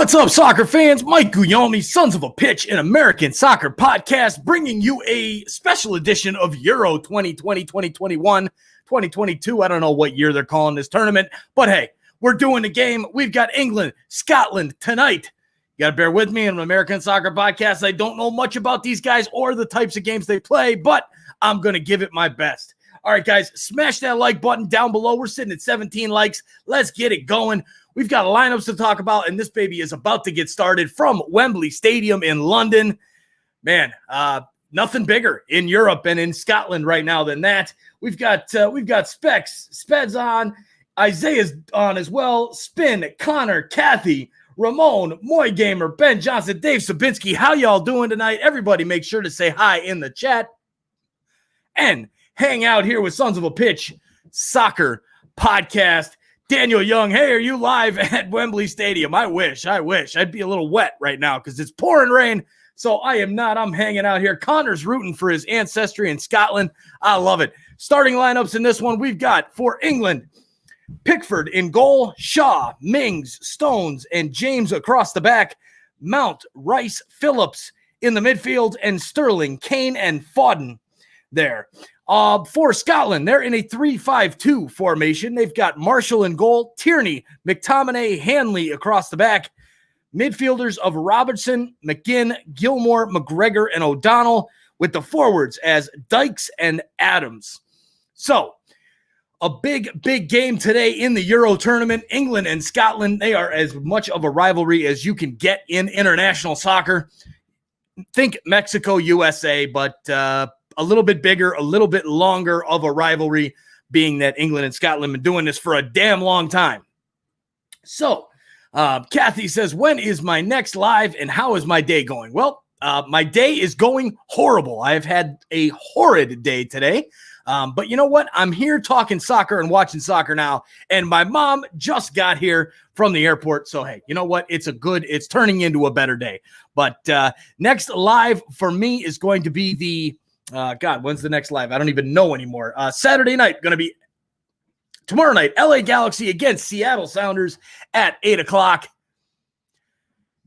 What's up, soccer fans? Mike Guglielmi, Sons of a Pitch, an American soccer podcast, bringing you a special edition of Euro 2020, 2021, 2022. I don't know what year they're calling this tournament, but hey, we're doing the game. We've got England, Scotland tonight. You got to bear with me. I'm an American soccer podcast. I don't know much about these guys or the types of games they play, but I'm going to give it my best. All right, guys, smash that like button down below. We're sitting at 17 likes. Let's get it going. We've got lineups to talk about, and this baby is about to get started from Wembley Stadium in London. Man, nothing bigger in Europe and in Scotland right now than that. We've got Speds on, Isaiah's on as well, Spin, Connor, Kathy, Ramon, Moy Gamer, Ben Johnson, Dave Sabinski. How y'all doing tonight? Everybody make sure to say hi in the chat and hang out here with Sons of a Pitch Soccer Podcast. Daniel Young, hey, are you live at Wembley Stadium? I wish. I'd be a little wet right now because it's pouring rain, so I am not. I'm hanging out here. Connor's rooting for his ancestry in Scotland. I love it. Starting lineups in this one, we've got for England, Pickford in goal, Shaw, Mings, Stones, and James across the back, Mount, Rice, Phillips in the midfield, and Sterling, Kane, and Foden there. For Scotland, they're in a 3-5-2 formation. They've got Marshall in goal, Tierney, McTominay, Hanley across the back. Midfielders of Robertson, McGinn, Gilmore, McGregor, and O'Donnell, with the forwards as Dykes and Adams. So, a big game today in the Euro tournament. England and Scotland, they are as much of a rivalry as you can get in international soccer. Think Mexico, USA, but a little bit bigger, a little bit longer of a rivalry, being that England and Scotland have been doing this for a damn long time. So, Kathy says, when is my next live and how is my day going? Well, my day is going horrible. I've had a horrid day today. But you know what? I'm here talking soccer and watching soccer now. And my mom just got here from the airport. So, hey, you know what? It's turning into a better day. But next live for me is going to be the when's the next live? I don't even know anymore. Saturday night, going to be tomorrow night, LA Galaxy against Seattle Sounders at 8 o'clock.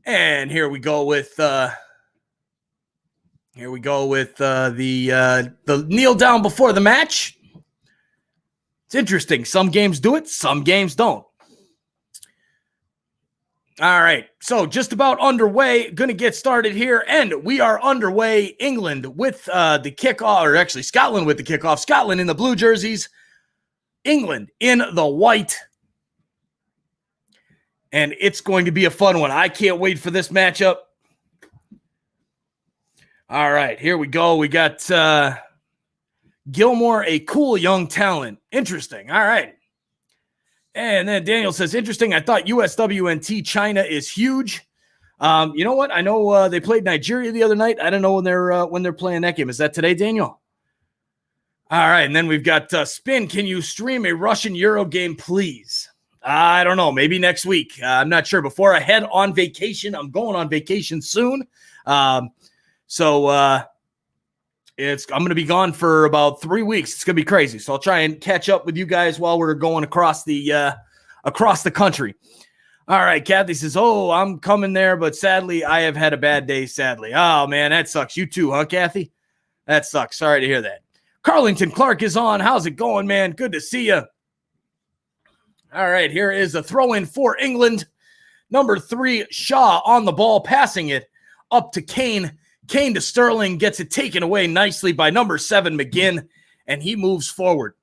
And here we go with the kneel down before the match. It's interesting. Some games do it, some games don't. All right, so just about underway. Going to get started here, and we are underway. England with the kickoff, or actually Scotland with the kickoff. Scotland in the blue jerseys, England in the white, and it's going to be a fun one. I can't wait for this matchup. All right, here we go. We got Gilmore, a cool young talent. Interesting. All right. And then Daniel says, interesting. I thought USWNT China is huge. You know what? I know they played Nigeria the other night. I don't know when they're playing that game. Is that today, Daniel? All right. And then we've got Spin. Can you stream a Russian Euro game, please? I don't know. Maybe next week. I'm not sure. Before I head on vacation, I'm going on vacation soon. I'm going to be gone for about 3 weeks. It's going to be crazy. So I'll try and catch up with you guys while we're going across the country. All right. Kathy says, oh, I'm coming there, but sadly, I have had a bad day, sadly. Oh, man, that sucks. You too, huh, Kathy? That sucks. Sorry to hear that. Carlington Clark is on. How's it going, man? Good to see you. All right. Here is a throw-in for England. Number 3, Shaw on the ball, passing it up to Kane. Kane to Sterling, gets it taken away nicely by number 7, McGinn, and he moves forward.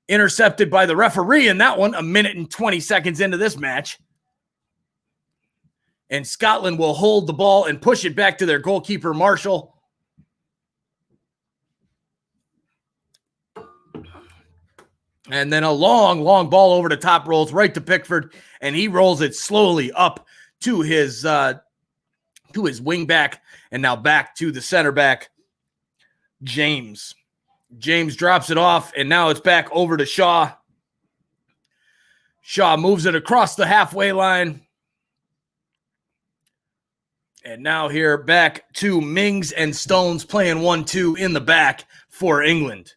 Intercepted by the referee in that one, 1 minute and 20 seconds into this match. And Scotland will hold the ball and push it back to their goalkeeper, Marshall. And then a long ball over the top, rolls right to Pickford, and he rolls it slowly up to his wing back, and now back to the center back, James. James drops it off, and now it's back over to Shaw. Shaw moves it across the halfway line. And now here back to Mings and Stones playing 1-2 in the back for England.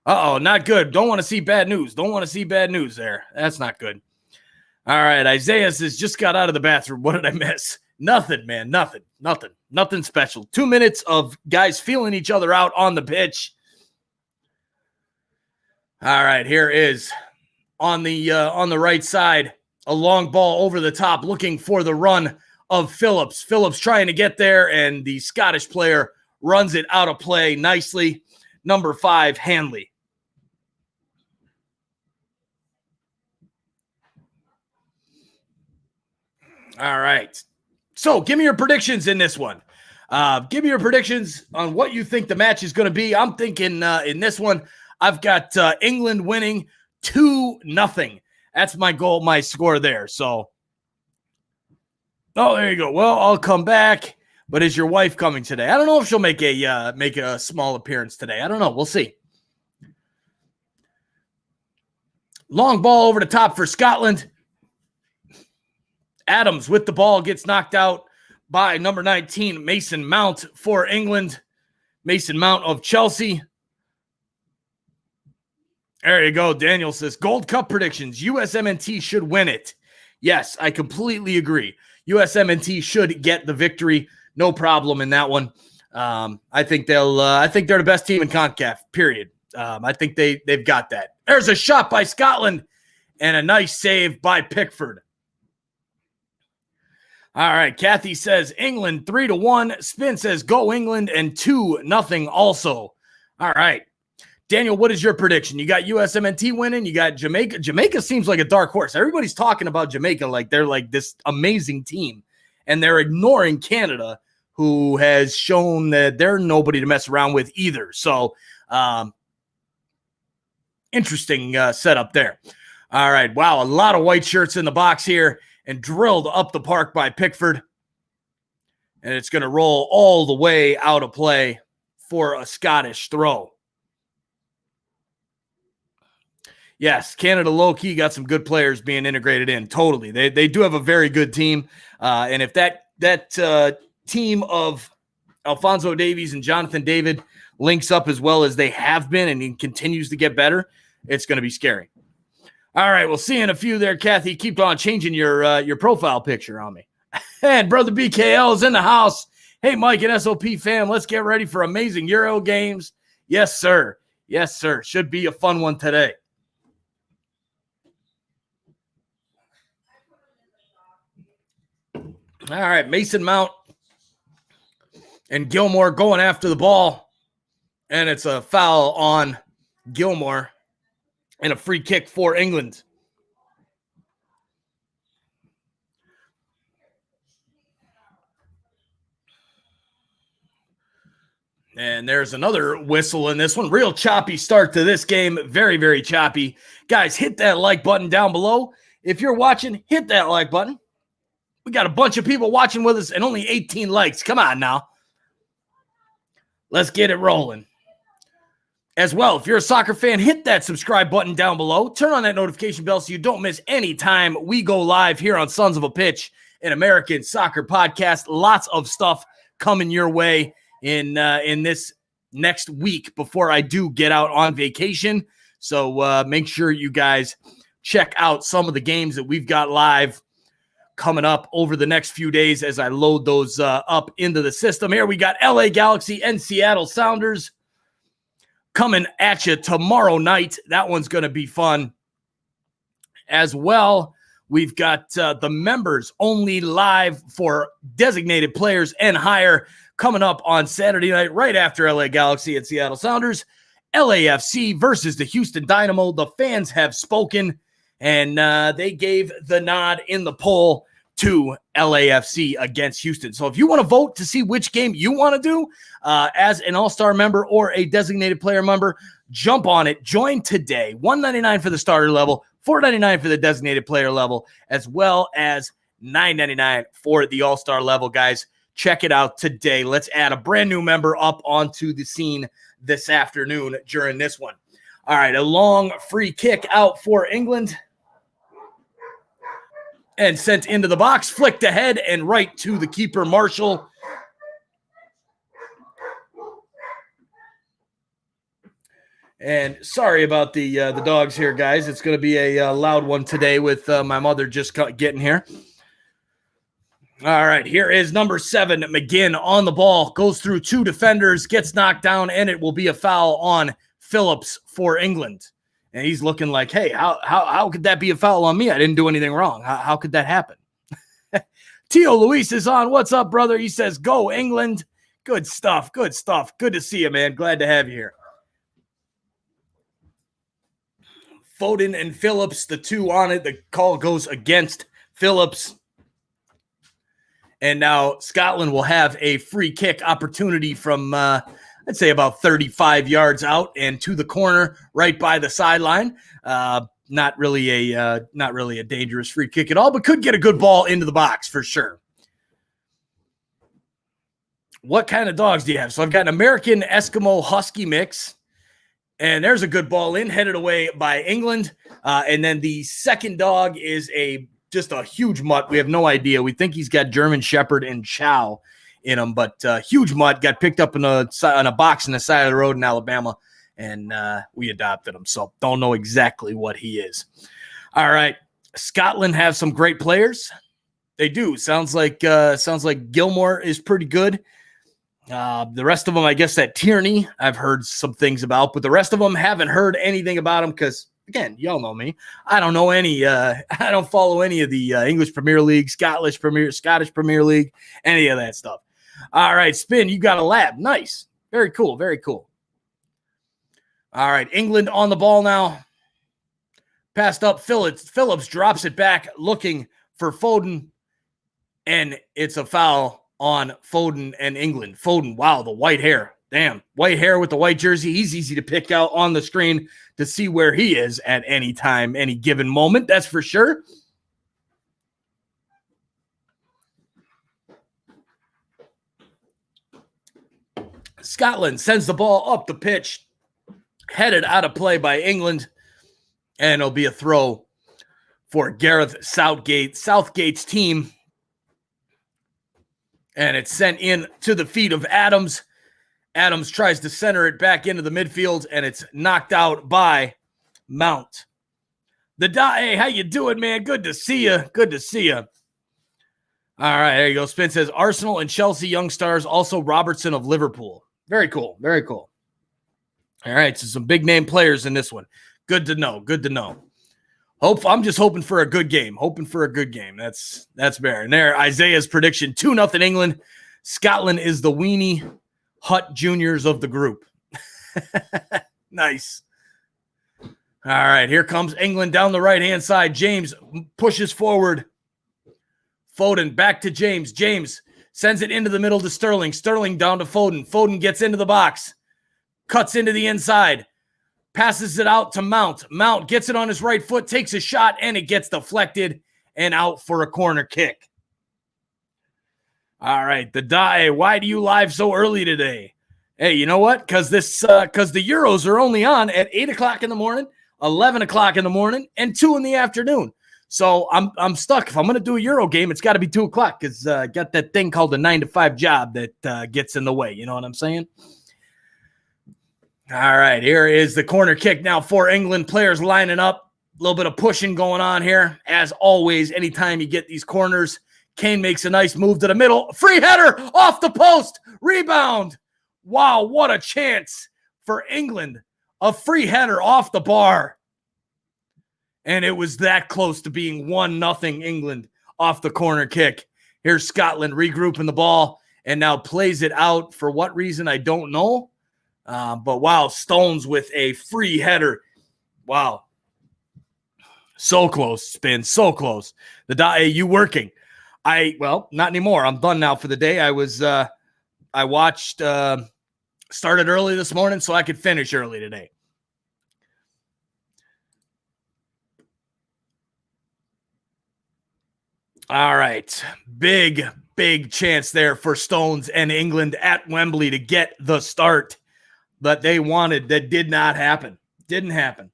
Uh-oh, not good. Don't want to see bad news. Don't want to see bad news there. That's not good. All right, Isaiah says, just got out of the bathroom. What did I miss? Nothing, man. Nothing special. 2 minutes of guys feeling each other out on the pitch. All right, here is on the right side, a long ball over the top, looking for the run of Phillips. Phillips trying to get there, and the Scottish player runs it out of play nicely. Number 5, Hanley. All right. So give me your predictions in this one. Give me your predictions on what you think the match is going to be. I'm thinking in this one, I've got England winning 2-0. That's my goal, my score there. So, there you go. Well, I'll come back. But is your wife coming today? I don't know if she'll make a small appearance today. I don't know. We'll see. Long ball over the top for Scotland. Adams with the ball gets knocked out by number 19, Mason Mount for England. Mason Mount of Chelsea. There you go. Daniel says, Gold Cup predictions. USMNT should win it. Yes, I completely agree. USMNT should get the victory. No problem in that one. I think they're the best team in CONCACAF, period. I think they've got that. There's a shot by Scotland and a nice save by Pickford. All right, Kathy says England 3-1. Spin says go England and 2-0 also. All right. Daniel, what is your prediction? You got USMNT winning. You got Jamaica. Jamaica seems like a dark horse. Everybody's talking about Jamaica like they're like this amazing team, and they're ignoring Canada, who has shown that they're nobody to mess around with either. So, interesting setup there. All right. Wow, a lot of white shirts in the box here. And drilled up the park by Pickford. And it's going to roll all the way out of play for a Scottish throw. Yes, Canada low-key got some good players being integrated in. Totally. They do have a very good team. And if that team of Alphonso Davies and Jonathan David links up as well as they have been and continues to get better, it's going to be scary. All right, we'll see you in a few there, Kathy. Keep on changing your profile picture on me. And Brother BKL is in the house. Hey, Mike and SOP fam, let's get ready for amazing Euro games. Yes, sir. Yes, sir. Should be a fun one today. All right, Mason Mount and Gilmore going after the ball. And it's a foul on Gilmore. And a free kick for England. And there's another whistle in this one. Real choppy start to this game. Very, very choppy. Guys, hit that like button down below. If you're watching, hit that like button. We got a bunch of people watching with us and only 18 likes. Come on now. Let's get it rolling. As well, if you're a soccer fan, hit that subscribe button down below. Turn on that notification bell so you don't miss any time we go live here on Sons of a Pitch, an American soccer podcast. Lots of stuff coming your way in this next week before I do get out on vacation. So make sure you guys check out some of the games that we've got live coming up over the next few days as I load those up into the system. Here we got LA Galaxy and Seattle Sounders coming at you tomorrow night. That one's going to be fun as well. We've got the members only live for designated players and higher coming up on Saturday night, right after LA Galaxy and Seattle Sounders. LAFC versus the Houston Dynamo. The fans have spoken, and they gave the nod in the poll to LAFC against Houston. So if you want to vote to see which game you want to do as an all-star member or a designated player member, jump on it. Join today. $199 for the starter level, $499 for the designated player level, as well as $999 for the all-star level, guys. Check it out today. Let's add a brand new member up onto the scene this afternoon during this one. All right, a long free kick out for England. And sent into the box, flicked ahead and right to the keeper, Marshall. And sorry about the dogs here, guys. It's going to be a loud one today with my mother just getting here. All right, here is number 7, McGinn on the ball, goes through 2 defenders, gets knocked down, and it will be a foul on Phillips for England. And he's looking like, hey, how could that be a foul on me? I didn't do anything wrong. How could that happen? Tio Luis is on. What's up, brother? He says, go England. Good stuff. Good stuff. Good to see you, man. Glad to have you here. Foden and Phillips, the 2 on it. The call goes against Phillips. And now Scotland will have a free kick opportunity from, I'd say, about 35 yards out and to the corner right by the sideline. Not really a dangerous free kick at all, but could get a good ball into the box for sure. What kind of dogs do you have? So I've got an American Eskimo Husky mix, and there's a good ball in, headed away by England. And then the second dog is just a huge mutt. We have no idea. We think he's got German Shepherd and Chow in him, but huge mutt, got picked up on a box on the side of the road in Alabama, and we adopted him. So don't know exactly what he is. All right. Scotland have some great players. They do. Sounds like Gilmore is pretty good. The rest of them, I guess that Tierney, I've heard some things about, but the rest of them haven't heard anything about him because, again, y'all know me. I don't know any. I don't follow any of the English Premier League, Scottish Premier League, any of that stuff. All right, Spin, you got a lab. Nice. Very cool. Very cool. All right, England on the ball now. Passed up. Phillips drops it back, looking for Foden, and it's a foul on Foden and England. Foden, wow, the white hair. Damn, white hair with the white jersey. He's easy to pick out on the screen to see where he is at any time, any given moment. That's for sure. Scotland sends the ball up the pitch, headed out of play by England, and it'll be a throw for Gareth Southgate's team. And it's sent in to the feet of Adams. Adams tries to center it back into the midfield, and it's knocked out by Mount. Hey, how you doing, man? Good to see you. Good to see you. All right, there you go. Spin says Arsenal and Chelsea young stars, also Robertson of Liverpool. Very cool. Very cool. All right, so some big name players in this one. Good to know. Good to know. I'm just hoping for a good game. That's fair. And there, Isaiah's prediction, 2-0 England. Scotland is the weenie Hut Juniors of the group. Nice. All right, here comes England down the right-hand side. James pushes forward. Foden back to James. James sends it into the middle to Sterling. Sterling down to Foden. Foden gets into the box. Cuts into the inside. Passes it out to Mount. Mount gets it on his right foot, takes a shot, and it gets deflected and out for a corner kick. All right, why do you live so early today? Hey, you know what? Because the Euros are only on at 8 o'clock in the morning, 11 o'clock in the morning, and 2 in the afternoon. So I'm stuck. If I'm going to do a Euro game, it's got to be 2 o'clock because I got that thing called a 9-to-5 job that gets in the way. You know what I'm saying? All right, here is the corner kick now for England. Players lining up. A little bit of pushing going on here. As always, anytime you get these corners, Kane makes a nice move to the middle. Free header off the post. Rebound. Wow, what a chance for England. A free header off the bar. And it was that close to being 1-0 England off the corner kick. Here's Scotland regrouping the ball and now plays it out. For what reason, I don't know. But wow, Stones with a free header. Wow. So close, Spin. So close. Hey, you working? Well, not anymore. I'm done now for the day. I watched, started early this morning so I could finish early today. All right. Big chance there for Stones and England at Wembley to get the start that they wanted. That did not happen. Didn't happen.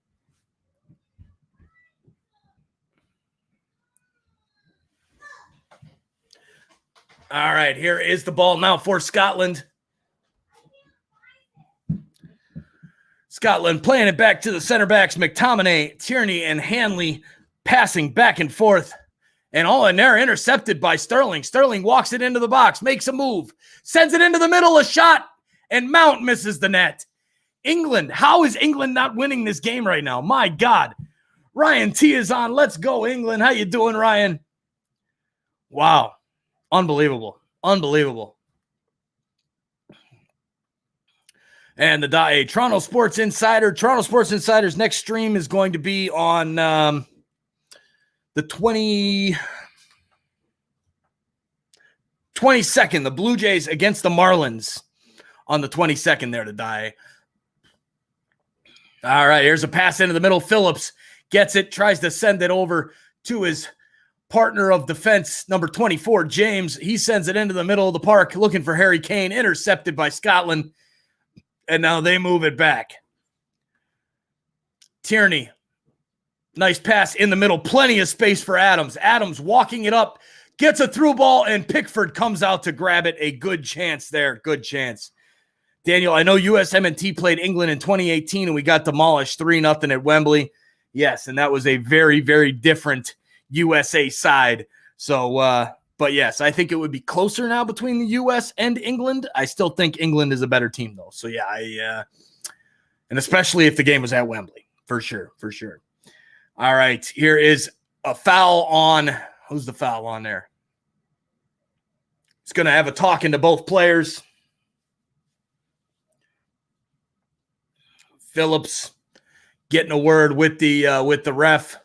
All right, here is the ball now for Scotland. Scotland playing it back to the center backs, McTominay, Tierney, and Hanley passing back and forth. And they're intercepted by Sterling. Sterling walks it into the box, makes a move, sends it into the middle, a shot, and Mount misses the net. England, how is England not winning this game right now? My God. Ryan T is on. Let's go, England. How you doing, Ryan? Wow. Unbelievable. Unbelievable. And the Toronto Sports Insider. Toronto Sports Insider's next stream is going to be on the 22nd. The Blue Jays against the Marlins on the 22nd there to die. All right, here's a pass into the middle. Phillips gets it, tries to send it over to his partner of defense, number 24, James. He sends it into the middle of the park, looking for Harry Kane, intercepted by Scotland, and now they move it back. Tierney, nice pass in the middle, plenty of space for Adams. Adams walking it up, gets a through ball, and Pickford comes out to grab it. A good chance there, good chance. Daniel, I know USMNT played England in 2018 and we got demolished 3-0 at Wembley. Yes, and that was a very, very different USA side. So, but yes, I think it would be closer now between the US and England. I still think England is a better team, though. So, yeah, and especially if the game was at Wembley, for sure, for sure. All right, here is a foul on – who's the foul on there? It's going to have a talking to both players. Phillips getting a word with the ref.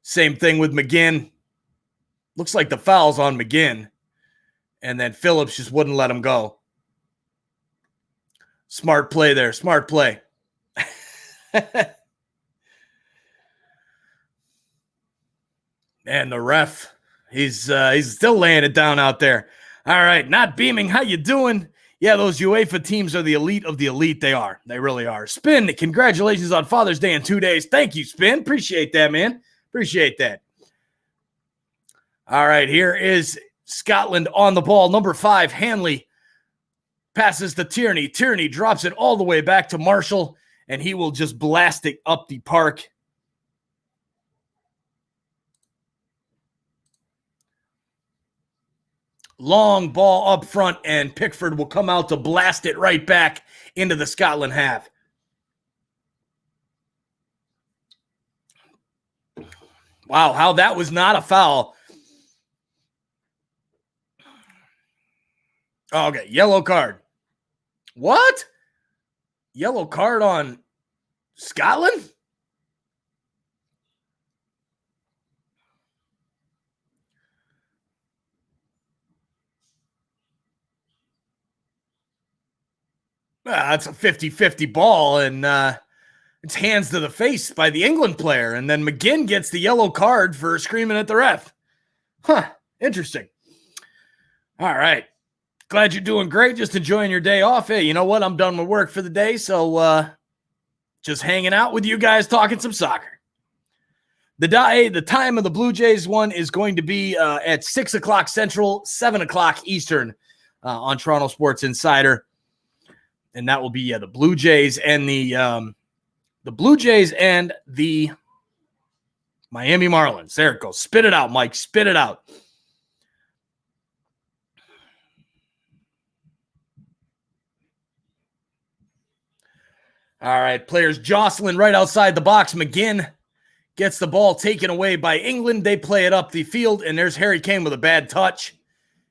Same thing with McGinn. Looks like the foul's on McGinn. And then Phillips just wouldn't let him go. Smart play there. Smart play. And the ref, he's still laying it down out there. All right, not beaming. How you doing? Yeah, those UEFA teams are the elite of the elite. They are. They really are. Spin, congratulations on Father's Day in 2 days. Thank you, Spin. Appreciate that, man. Appreciate that. All right, here is Scotland on the ball. Number 5, Hanley passes to Tierney. Tierney drops it all the way back to Marshall, and he will just blast it up the park. Long ball up front, and Pickford will come out to blast it right back into the Scotland half. Wow, how that was not a foul. Okay, yellow card. What? Yellow card on Scotland? That's a 50-50 ball, and it's hands to the face by the England player. And then McGinn gets the yellow card for screaming at the ref. Huh, interesting. All right. Glad you're doing great. Just enjoying your day off. Hey, you know what? I'm done with work for the day, so just hanging out with you guys talking some soccer. The time of the Blue Jays one is going to be at 6 o'clock Central, 7 o'clock Eastern on Toronto Sports Insider. And that will be the Blue Jays and the Blue Jays and the Miami Marlins. There it goes. Spit it out, Mike. Spit it out. All right, players jostling right outside the box. McGinn gets the ball taken away by England. They play it up the field, and there's Harry Kane with a bad touch.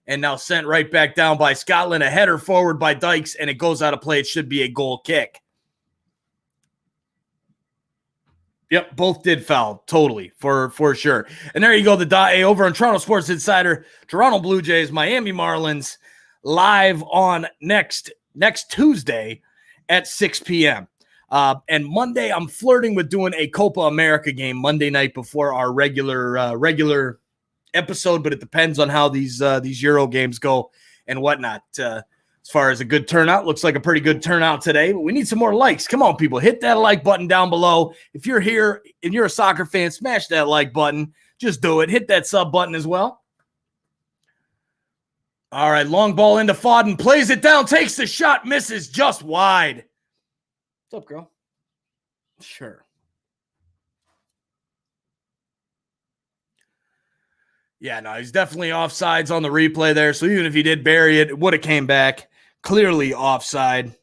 And now sent right back down by Scotland. A header forward by Dykes, and it goes out of play. It should be a goal kick. Yep, both did foul. Totally, for sure. And there you go, the .A over on Toronto Sports Insider. Toronto Blue Jays, Miami Marlins, live on next Tuesday at 6 p.m. And Monday, I'm flirting with doing a Copa America game Monday night before our regular episode, but it depends on how these Euro games go and whatnot. As far as a good turnout, looks like a pretty good turnout today, but we need some more likes. Come on, people, hit that like button down below. If you're here and you're a soccer fan, smash that like button. Just do it. Hit that sub button as well. All right, long ball into Foden, plays it down, takes the shot, misses just wide. What's up, girl? Sure. Yeah, no, he's definitely offsides on the replay there. So even if he did bury it, it would have came back. Clearly offside.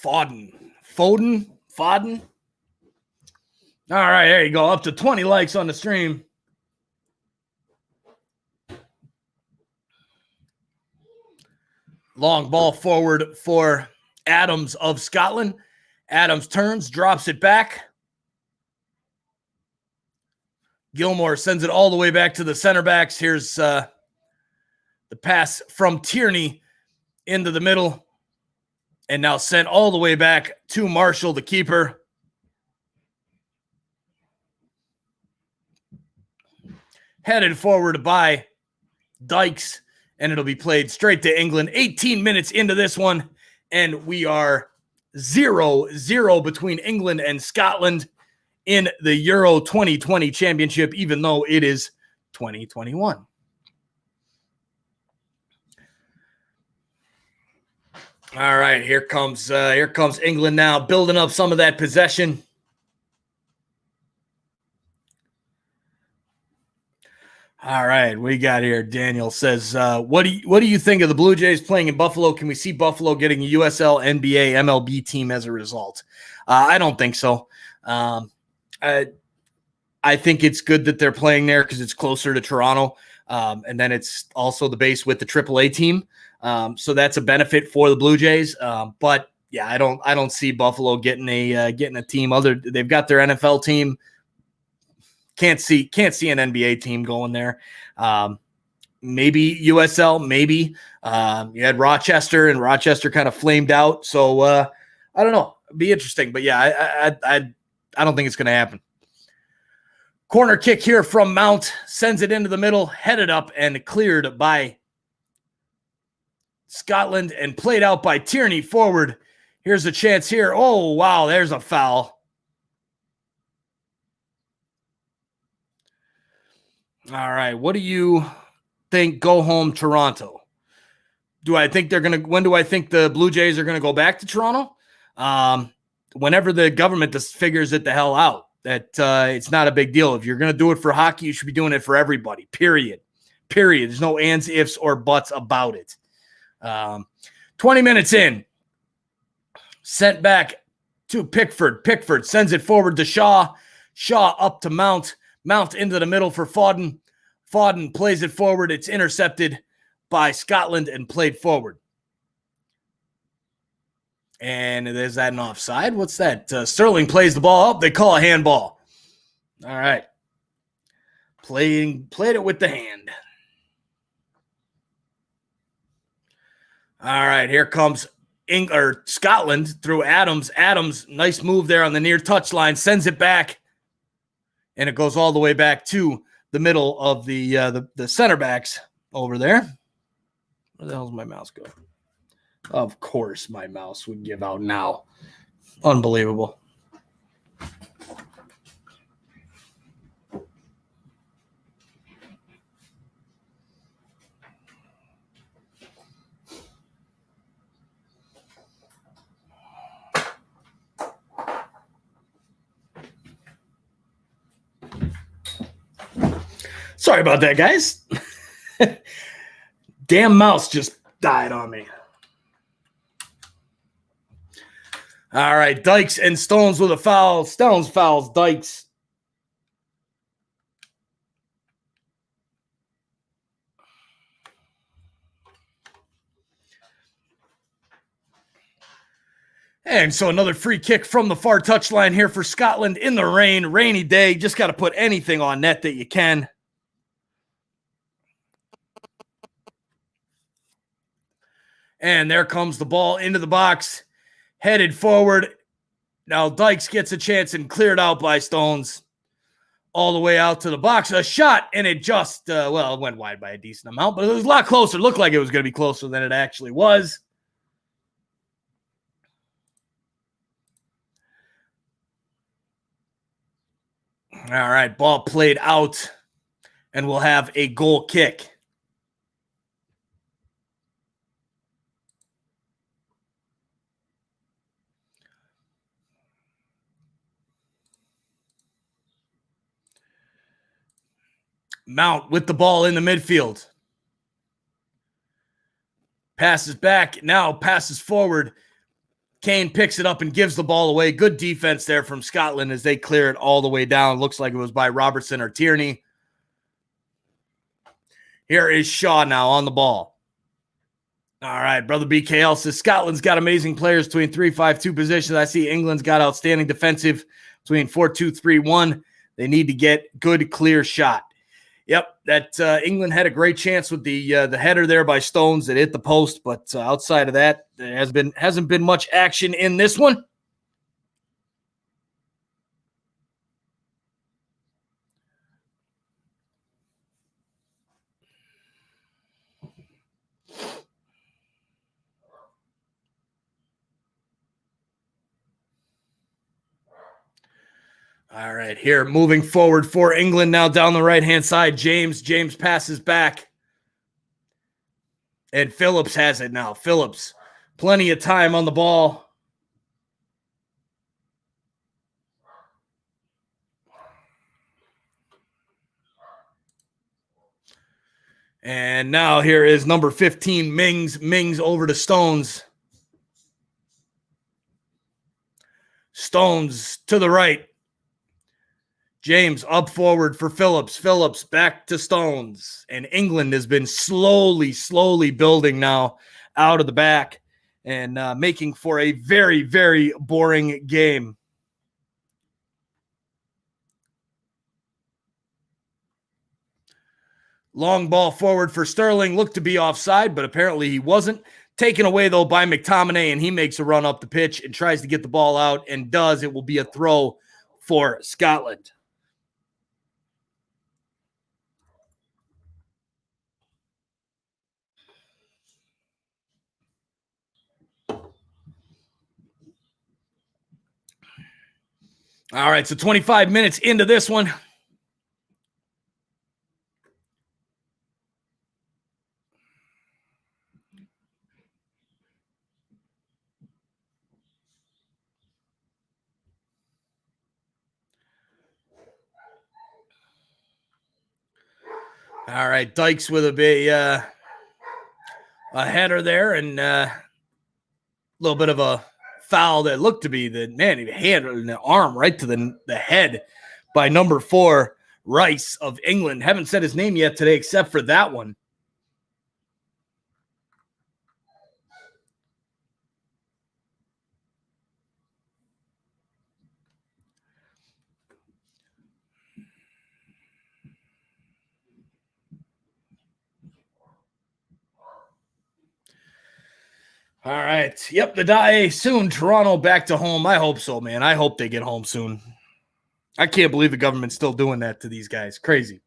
Foden. All right, there you go. Up to 20 likes on the stream. Long ball forward for Adams of Scotland. Adams turns, drops it back. Gilmore sends it all the way back to the center backs. Here's the pass from Tierney into the middle. And now sent all the way back to Marshall, the keeper. Headed forward by Dykes. And it'll be played straight to England. 18 minutes into this one. And we are 0-0 between England and Scotland in the Euro 2020 championship, even though it is 2021. All right, here comes England now, building up some of that possession. All right, we got here. Daniel says, "What do you think of the Blue Jays playing in Buffalo? Can we see Buffalo getting a USL, NBA, MLB team as a result?" I don't think so. I think it's good that they're playing there because it's closer to Toronto, and then it's also the base with the AAA team. So that's a benefit for the Blue Jays. But yeah, I don't see Buffalo getting a team. They've got their NFL team. Can't see an NBA team going there. Maybe USL, maybe. You had Rochester, and Rochester kind of flamed out. So I don't know. It'd be interesting. But yeah, I don't think it's going to happen. Corner kick here from Mount, sends it into the middle, headed up and cleared by Scotland and played out by Tierney forward. Here's a chance here. Oh, wow, there's a foul. All right, what do you think? Go home Toronto. When do I think the Blue Jays are going to go back to Toronto? Whenever the government just figures it the hell out. That it's not a big deal. If you're going to do it for hockey, you should be doing it for everybody, period. There's no ands, ifs, or buts about it. 20 minutes in, sent back to Pickford. Pickford sends it forward to Shaw. Shaw up to Mount. Mount into the middle for Foden. Foden plays it forward. It's intercepted by Scotland and played forward. And is that an offside? What's that? Sterling plays the ball up. They call a handball. All right. Played it with the hand. All right, here comes Scotland through Adams. Adams, nice move there on the near touchline, sends it back, and it goes all the way back to the middle of the center backs over there. Where the hell's my mouse go? Of course, my mouse would give out now. Unbelievable. Sorry about that, guys. Damn mouse just died on me. All right, Dykes and Stones with a foul. Stones fouls Dykes. And so another free kick from the far touchline here for Scotland in the rain. Rainy day. Just got to put anything on net that you can. And there comes the ball into the box. Headed forward. Now Dykes gets a chance and cleared out by Stones. All the way out to the box. A shot, and it just, it went wide by a decent amount, but it was a lot closer. It looked like it was going to be closer than it actually was. All right, ball played out, and we'll have a goal kick. Mount with the ball in the midfield. Passes back, now passes forward. Kane picks it up and gives the ball away. Good defense there from Scotland as they clear it all the way down. Looks like it was by Robertson or Tierney. Here is Shaw now on the ball. All right, Brother BKL says Scotland's got amazing players between 3-5-2 positions. I see England's got outstanding defensive between 4-2-3-1. They need to get good, clear shot. Yep, that England had a great chance with the header there by Stones that hit the post, but outside of that, there hasn't been much action in this one. All right, here moving forward for England now down the right-hand side. James passes back. And Phillips has it now. Phillips, plenty of time on the ball. And now here is number 15, Mings. Mings over to Stones. Stones to the right. James up forward for Phillips. Phillips back to Stones. And England has been slowly building now out of the back and making for a very, very boring game. Long ball forward for Sterling. Looked to be offside, but apparently he wasn't. Taken away, though, by McTominay, and he makes a run up the pitch and tries to get the ball out and does. It will be a throw for Scotland. All right, so 25 minutes into this one. All right, Dykes with a header there and a little bit of a foul that looked to be the man, he handed an arm right to the head by number 4, Rice of England. Haven't said his name yet today except for that one. All right. Yep, the die soon. Toronto back to home. I hope so, man. I hope they get home soon. I can't believe the government's still doing that to these guys. Crazy.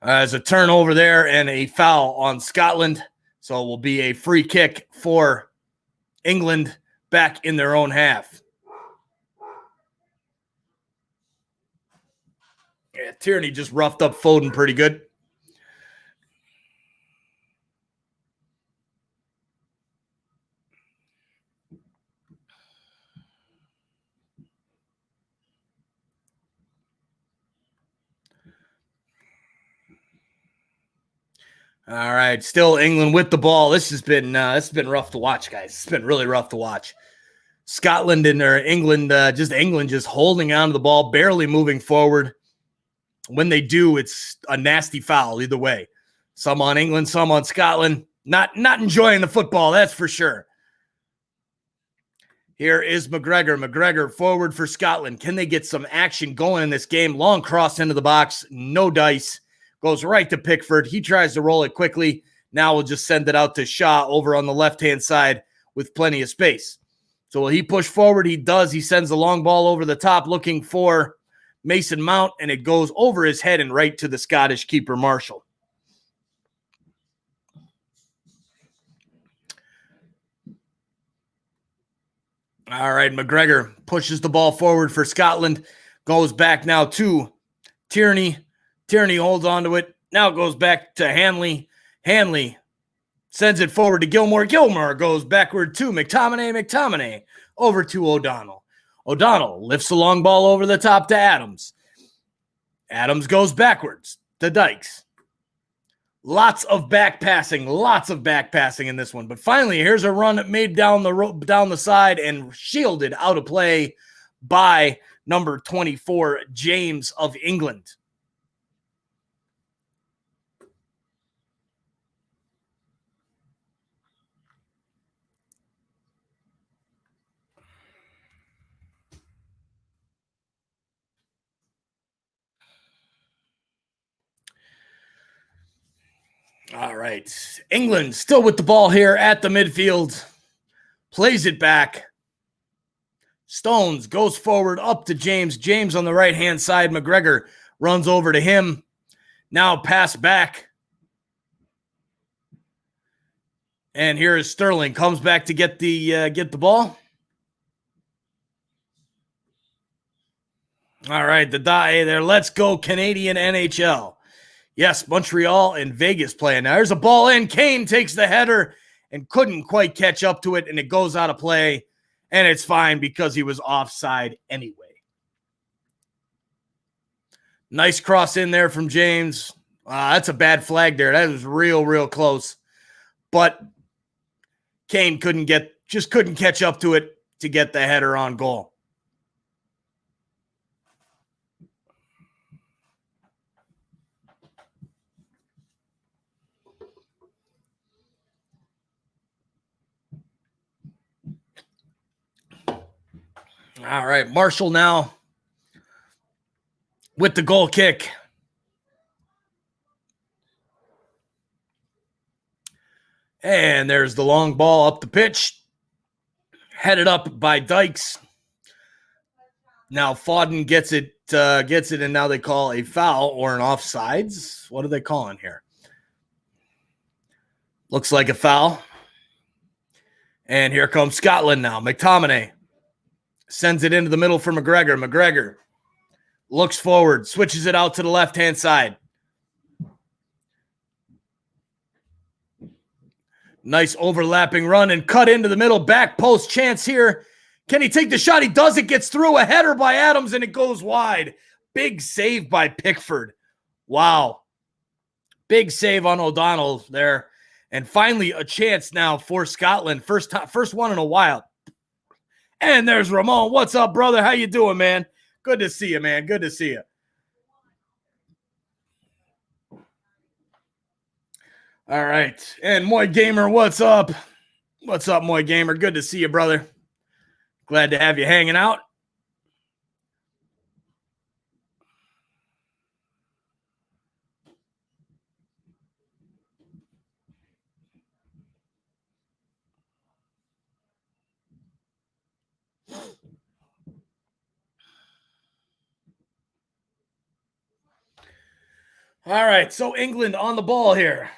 There's a turnover there and a foul on Scotland. So it will be a free kick for England back in their own half. Yeah, Tierney just roughed up Foden pretty good. All right, still England with the ball. This has been rough to watch, guys. It's been really rough to watch. Scotland and England just holding on to the ball, barely moving forward. When they do, it's a nasty foul either way. Some on England, some on Scotland. Not enjoying the football, that's for sure. Here is McGregor. McGregor forward for Scotland. Can they get some action going in this game? Long cross into the box, no dice. Goes right to Pickford. He tries to roll it quickly. Now we'll just send it out to Shaw over on the left-hand side with plenty of space. So will he push forward? He does. He sends the long ball over the top looking for Mason Mount, and it goes over his head and right to the Scottish keeper, Marshall. All right, McGregor pushes the ball forward for Scotland. Goes back now to Tierney. Tierney holds on to it. Now it goes back to Hanley. Hanley sends it forward to Gilmore. Gilmore goes backward to McTominay. McTominay over to O'Donnell. O'Donnell lifts the long ball over the top to Adams. Adams goes backwards to Dykes. Lots of back passing in this one. But finally, here's a run made down the side and shielded out of play by number 24, James of England. All right. England still with the ball here at the midfield. Plays it back. Stones goes forward up to James. James on the right-hand side. McGregor runs over to him. Now pass back. And here is Sterling. Comes back to get the ball. All right, the die there. Let's go Canadian NHL. Yes, Montreal and Vegas playing. Now there's a ball in. Kane takes the header and couldn't quite catch up to it, and it goes out of play. And it's fine because he was offside anyway. Nice cross in there from James. That's a bad flag there. That was real close. But Kane couldn't catch up to it to get the header on goal. All right, Marshall now with the goal kick. And there's the long ball up the pitch. Headed up by Dykes. Now Fodden gets it, and now they call a foul or an offsides. What are they calling here? Looks like a foul. And here comes Scotland now. McTominay sends it into the middle for McGregor. McGregor looks forward, switches it out to the left-hand side. Nice overlapping run and cut into the middle. Back post chance here. Can he take the shot? He does. It gets through. A header by Adams, and it goes wide. Big save by Pickford. Wow. Big save on O'Donnell there. And finally, a chance now for Scotland. First one in a while. And there's Ramon. What's up, brother? How you doing, man? Good to see you, man. Good to see you. All right. And Moy Gamer, what's up? What's up, Moy Gamer? Good to see you, brother. Glad to have you hanging out. All right, so England on the ball here.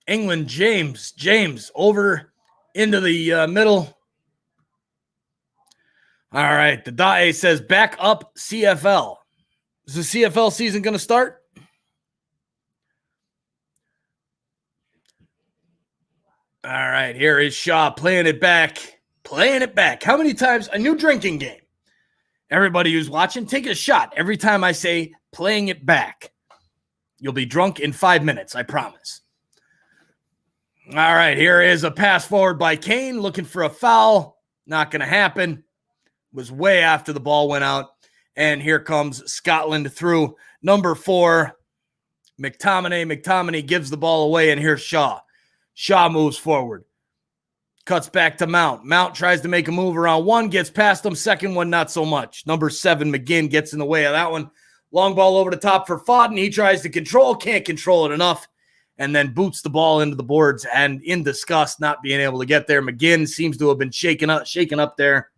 England, James over into the middle. All right, the DAE says back up CFL. Is the CFL season going to start? All right, here is Shaw playing it back. How many times? A new drinking game. Everybody who's watching, take a shot every time I say playing it back. You'll be drunk in 5 minutes, I promise. All right, here is a pass forward by Kane, looking for a foul. Not going to happen. Was way after the ball went out. And here comes Scotland through number 4, McTominay. McTominay gives the ball away, and here's Shaw. Shaw moves forward. Cuts back to Mount. Mount tries to make a move around one, gets past him. Second one, not so much. Number 7, McGinn, gets in the way of that one. Long ball over the top for Fodden. He tries to control, can't control it enough, and then boots the ball into the boards, and in disgust, not being able to get there. McGinn seems to have been shaken up there.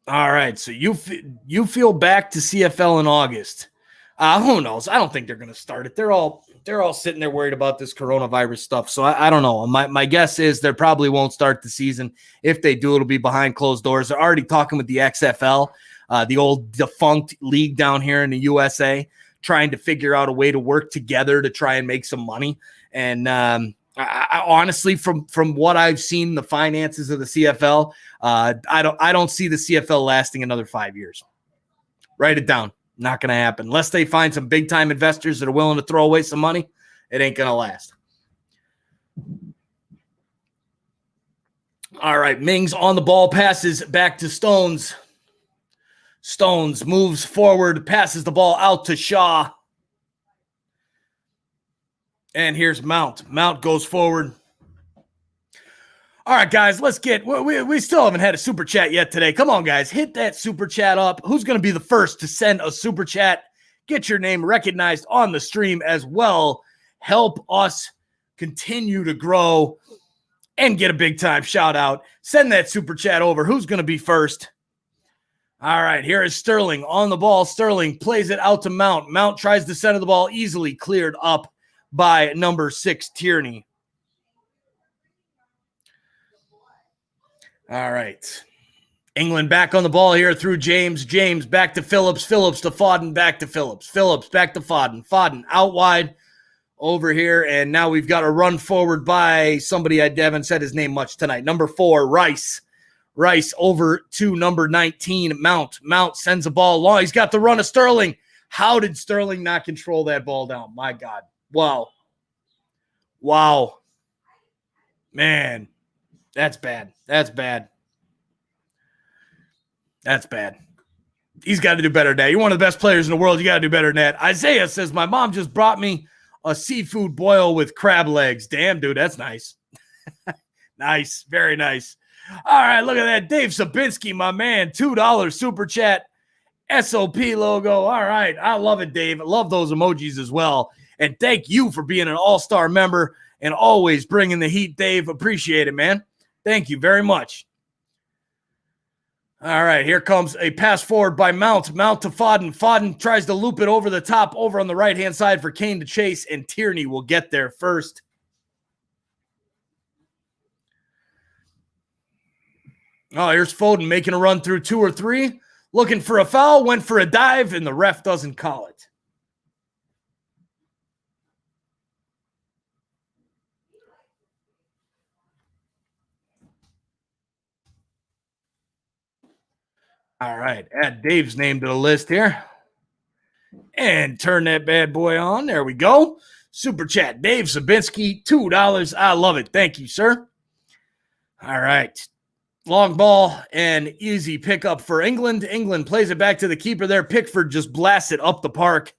All right, so you feel back to CFL in August. Who knows? I don't think they're going to start it. They're all sitting there worried about this coronavirus stuff. So I don't know. My guess is they probably won't start the season. If they do, it'll be behind closed doors. They're already talking with the XFL, the old defunct league down here in the USA, trying to figure out a way to work together to try and make some money. And I honestly, from what I've seen, the finances of the CFL, I don't see the CFL lasting another 5 years. Write it down. Not going to happen. Unless they find some big-time investors that are willing to throw away some money, it ain't going to last. All right, Mings on the ball, passes back to Stones. Stones moves forward, passes the ball out to Shaw. And here's Mount. Mount goes forward. All right, guys, let's get – we still haven't had a super chat yet today. Come on, guys, hit that super chat up. Who's going to be the first to send a super chat? Get your name recognized on the stream as well. Help us continue to grow and get a big-time shout-out. Send that super chat over. Who's going to be first? All right, here is Sterling on the ball. Sterling plays it out to Mount. Mount tries to center the ball, easily cleared up by number 6, Tierney. All right. England back on the ball here through James. James back to Phillips. Phillips to Fodden, back to Phillips. Phillips back to Fodden. Fodden out wide over here, and now we've got a run forward by somebody I haven't said his name much tonight. Number 4, Rice. Rice over to number 19, Mount. Mount sends a ball long. He's got the run of Sterling. How did Sterling not control that ball down? My God. Wow. Wow. Man, that's bad. That's bad. That's bad. He's got to do better than that. You're one of the best players in the world. You got to do better than that. Isaiah says, my mom just brought me a seafood boil with crab legs. Damn, dude, that's nice. Nice. Very nice. All right, look at that. Dave Sabinski, my man, $2 super chat, SOP logo. All right, I love it, Dave. I love those emojis as well. And thank you for being an all-star member and always bringing the heat, Dave. Appreciate it, man. Thank you very much. All right, here comes a pass forward by Mount. Mount to Fodden. Fodden tries to loop it over the top, over on the right-hand side for Kane to chase, and Tierney will get there first. Oh, here's Foden making a run through 2 or 3. Looking for a foul, went for a dive, and the ref doesn't call it. All right, add Dave's name to the list here. And turn that bad boy on. There we go. Super chat, Dave Sabinski, $2. I love it. Thank you, sir. All right. Long ball and easy pickup for England. England plays it back to the keeper there. Pickford just blasts it up the park.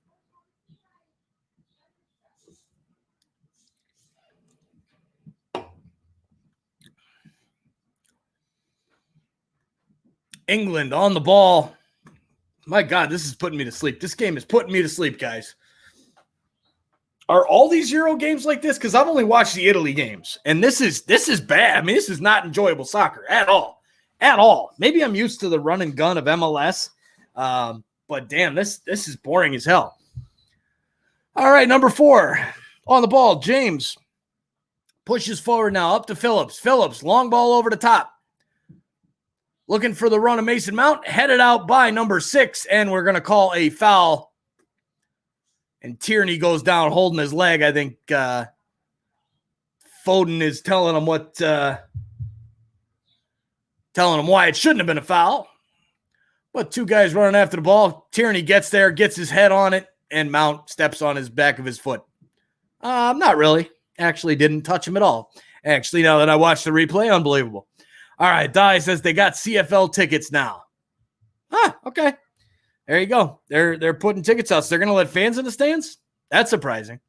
England on the ball. My God, this is putting me to sleep. This game is putting me to sleep, guys. Are all these Euro games like this? Because I've only watched the Italy games, and this is bad. I mean, this is not enjoyable soccer at all. At all. Maybe I'm used to the run and gun of MLS, but damn, this is boring as hell. All right, number 4 on the ball. James pushes forward now up to Phillips. Phillips, long ball over the top. Looking for the run of Mason Mount, headed out by number 6, and we're going to call a foul. And Tierney goes down holding his leg. I think Foden is telling him why it shouldn't have been a foul. But 2 guys running after the ball. Tierney gets there, gets his head on it, and Mount steps on his back of his foot. Not really. Actually didn't touch him at all. Actually, now that I watched the replay, unbelievable. All right, Dye says they got CFL tickets now. Okay. There you go. They're putting tickets out. So they're going to let fans in the stands? That's surprising.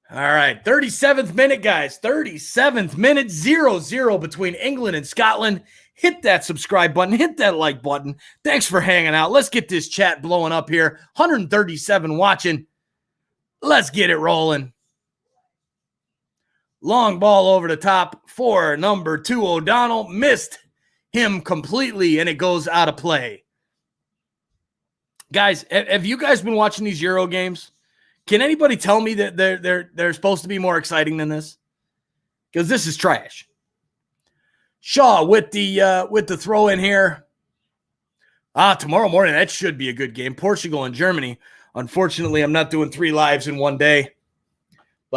All right, 37th minute, guys. 37th minute, 0-0 between England and Scotland. Hit that subscribe button. Hit that like button. Thanks for hanging out. Let's get this chat blowing up here. 137 watching. Let's get it rolling. Long ball over the top for number 2, O'Donnell. Missed him completely, and it goes out of play. Guys, have you guys been watching these Euro games? Can anybody tell me that they're supposed to be more exciting than this? Because this is trash. Shaw with the throw in here. Tomorrow morning, that should be a good game. Portugal and Germany. Unfortunately, I'm not doing 3 lives in one day.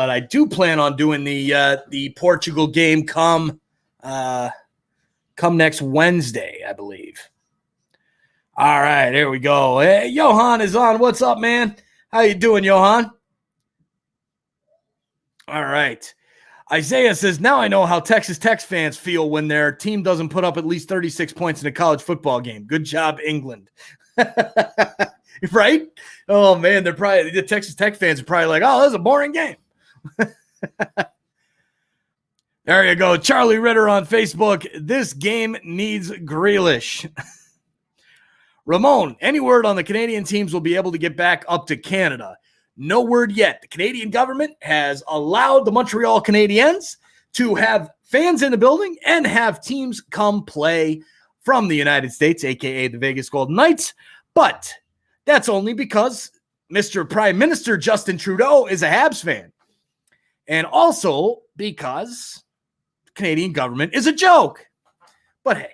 But I do plan on doing the Portugal game come next Wednesday, I believe. All right, here we go. Hey, Johan is on. What's up, man? How you doing, Johan? All right. Isaiah says, now I know how Texas Tech fans feel when their team doesn't put up at least 36 points in a college football game. Good job, England. Right? Oh, man, the Texas Tech fans are probably like, oh, that's a boring game. There you go. Charlie Ritter on Facebook. This game needs Grealish. Ramon, any word on the Canadian teams will be able to get back up to Canada? No word yet. The Canadian government has allowed the Montreal Canadiens to have fans in the building and have teams come play from the United States, a.k.a. the Vegas Golden Knights. But that's only because Mr. Prime Minister Justin Trudeau is a Habs fan. And also because the Canadian government is a joke. But hey,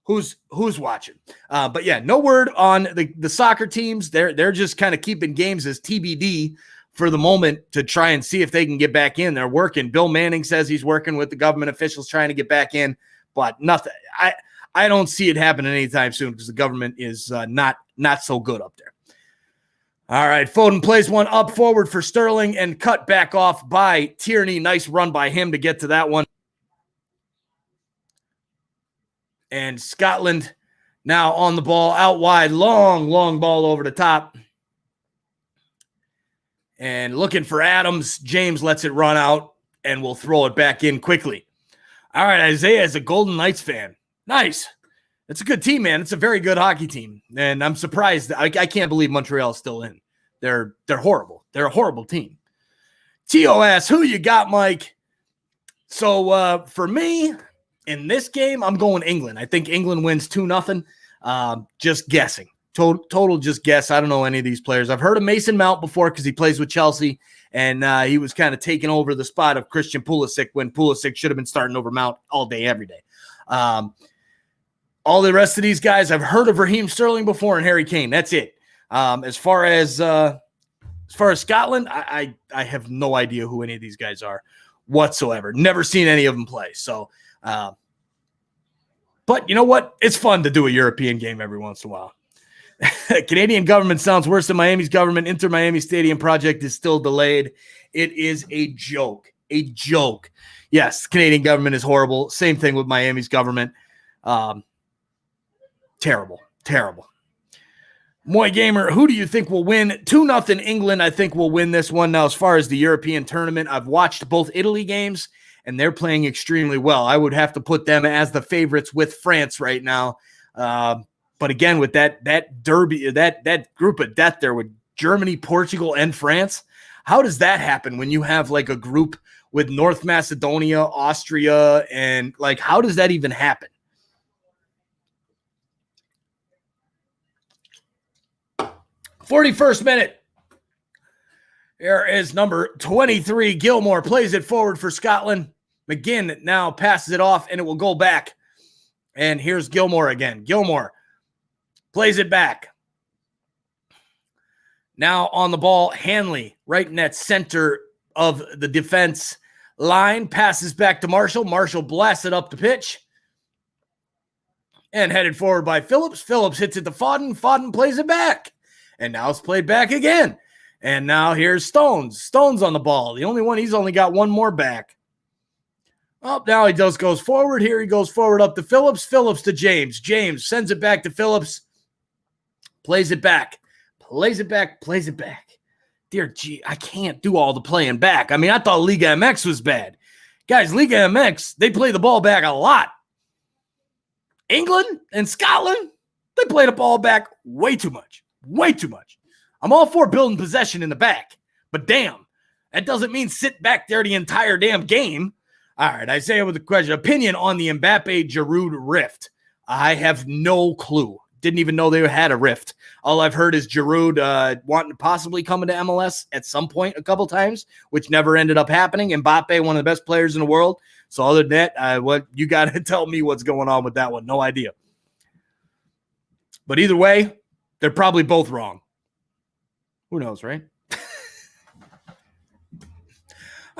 who's watching? But yeah, no word on the soccer teams. They're just kind of keeping games as TBD for the moment to try and see if they can get back in. They're working. Bill Manning says he's working with the government officials trying to get back in, but nothing. I don't see it happening anytime soon because the government is not so good up there. All right, Foden plays one up forward for Sterling and cut back off by Tierney. Nice run by him to get to that one. And Scotland now on the ball, out wide, long ball over the top. And looking for Adams. James lets it run out and will throw it back in quickly. All right, Isaiah is a Golden Knights fan. Nice. It's a good team, man. It's a very good hockey team. And I'm surprised. I can't believe Montreal's still in. They're horrible. They're a horrible team. TOS, who you got, Mike? So for me, in this game, I'm going England. I think England wins 2-0. Just guessing. Total just guess. I don't know any of these players. I've heard of Mason Mount before because he plays with Chelsea, and he was kind of taking over the spot of Christian Pulisic when Pulisic should have been starting over Mount all day, every day. All the rest of these guys, I've heard of Raheem Sterling before and Harry Kane. That's it. As far as Scotland, I have no idea who any of these guys are whatsoever. Never seen any of them play. So, but you know what? It's fun to do a European game every once in a while. Canadian government sounds worse than Miami's government. Inter Miami Stadium project is still delayed. It is a joke. A joke. Yes, Canadian government is horrible. Same thing with Miami's government. Terrible. Moy Gamer, who do you think will win? 2-0 England, I think, will win this one. Now, as far as the European tournament, I've watched both Italy games, and they're playing extremely well. I would have to put them as the favorites with France right now. But again, with that derby, that group of death there with Germany, Portugal, and France, how does that happen when you have like a group with North Macedonia, Austria, and like how does that even happen? "41st minute. Here is number 23. Gilmore plays it forward for Scotland. McGinn now passes it off, and it will go back. And here's Gilmore again. Gilmore plays it back. Now on the ball, Hanley, right in that center of the defense line, passes back to Marshall. Marshall blasts it up the pitch. And headed forward by Phillips. Phillips hits it to Fodden. Fodden plays it back. And now it's played back again. And now here's Stones. Stones on the ball. The only one, he's only got one more back. Oh, now he goes forward. Here he goes forward up to Phillips. Phillips to James. James sends it back to Phillips. Plays it back. Plays it back. Plays it back. Dear gee, I can't do all the playing back. I mean, I thought Liga MX was bad. Guys, Liga MX, they play the ball back a lot. England and Scotland, they play the ball back way too much. Way too much. I'm all for building possession in the back, but damn, that doesn't mean sit back there the entire damn game. All right, Isaiah with a question. Opinion on the Mbappe-Giroud rift. I have no clue. Didn't even know they had a rift. All I've heard is Giroud wanting to possibly come into MLS at some point a couple times, which never ended up happening. Mbappe, one of the best players in the world. So other than that, what you got to tell me what's going on with that one. No idea. But either way, they're probably both wrong. Who knows, right?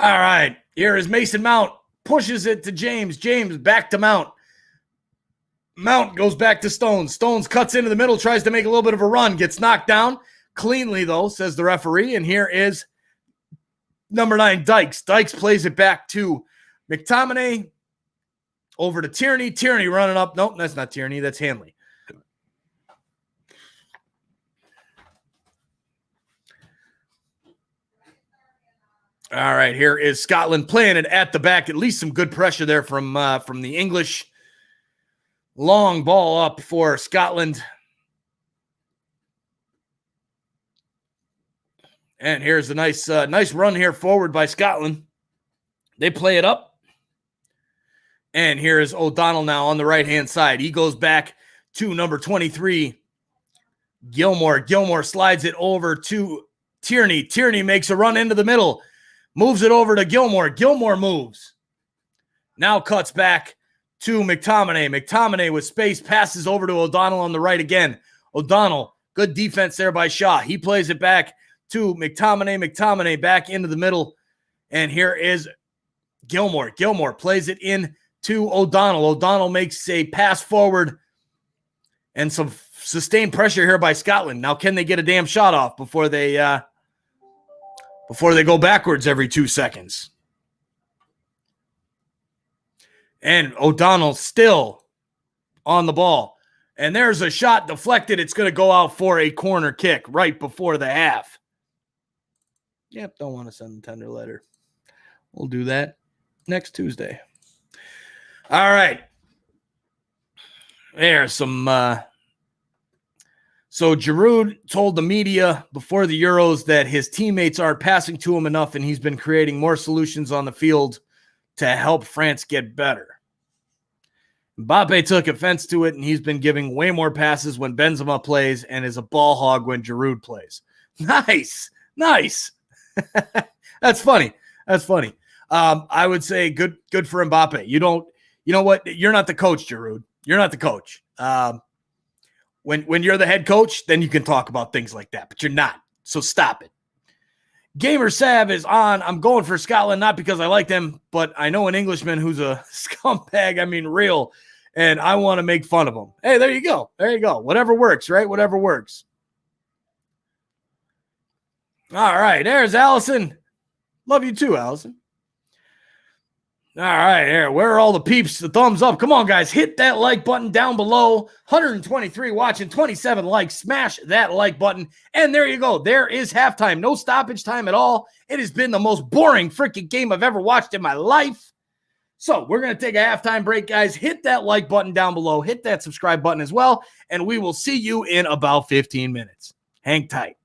All right. Here is Mason Mount. Pushes it to James. James back to Mount. Mount goes back to Stones. Stones cuts into the middle, tries to make a little bit of a run. Gets knocked down. Cleanly, though, says the referee. And here is number 9, Dykes. Dykes plays it back to McTominay. Over to Tierney. Tierney running up. Nope, that's not Tierney. That's Hanley. All right, here is Scotland playing it at the back. At least some good pressure there from the English. Long ball up for Scotland. And here's a nice run here forward by Scotland. They play it up. And here is O'Donnell now on the right-hand side. He goes back to number 23, Gilmore. Gilmore slides it over to Tierney. Tierney makes a run into the middle. Moves it over to Gilmore. Gilmore moves. Now cuts back to McTominay. McTominay with space passes over to O'Donnell on the right again. O'Donnell, good defense there by Shaw. He plays it back to McTominay. McTominay back into the middle. And here is Gilmore. Gilmore plays it in to O'Donnell. O'Donnell makes a pass forward and some sustained pressure here by Scotland. Now, can they get a damn shot off before they go backwards every 2 seconds? And O'Donnell still on the ball. And there's a shot deflected. It's going to go out for a corner kick right before the half. Yep, don't want to send the tender letter. We'll do that next Tuesday. All right. There's some... So Giroud told the media before the Euros that his teammates aren't passing to him enough, and he's been creating more solutions on the field to help France get better. Mbappe took offense to it, and he's been giving way more passes when Benzema plays and is a ball hog when Giroud plays. Nice. That's funny. I would say good for Mbappe. You know what? You're not the coach, Giroud. You're not the coach. When you're the head coach, then you can talk about things like that, but you're not. So stop it. Gamer Sav is on. I'm going for Scotland, not because I like them, but I know an Englishman who's a scumbag. I mean, real. And I want to make fun of him. Hey, there you go. Whatever works, right? Whatever works. All right. There's Allison. Love you too, Allison. All right, here. Where are all the peeps? The thumbs up. Come on, guys. Hit that like button down below. 123 watching, 27 likes. Smash that like button. And there you go. There is halftime. No stoppage time at all. It has been the most boring freaking game I've ever watched in my life. So we're going to take a halftime break, guys. Hit that like button down below. Hit that subscribe button as well. And we will see you in about 15 minutes. Hang tight.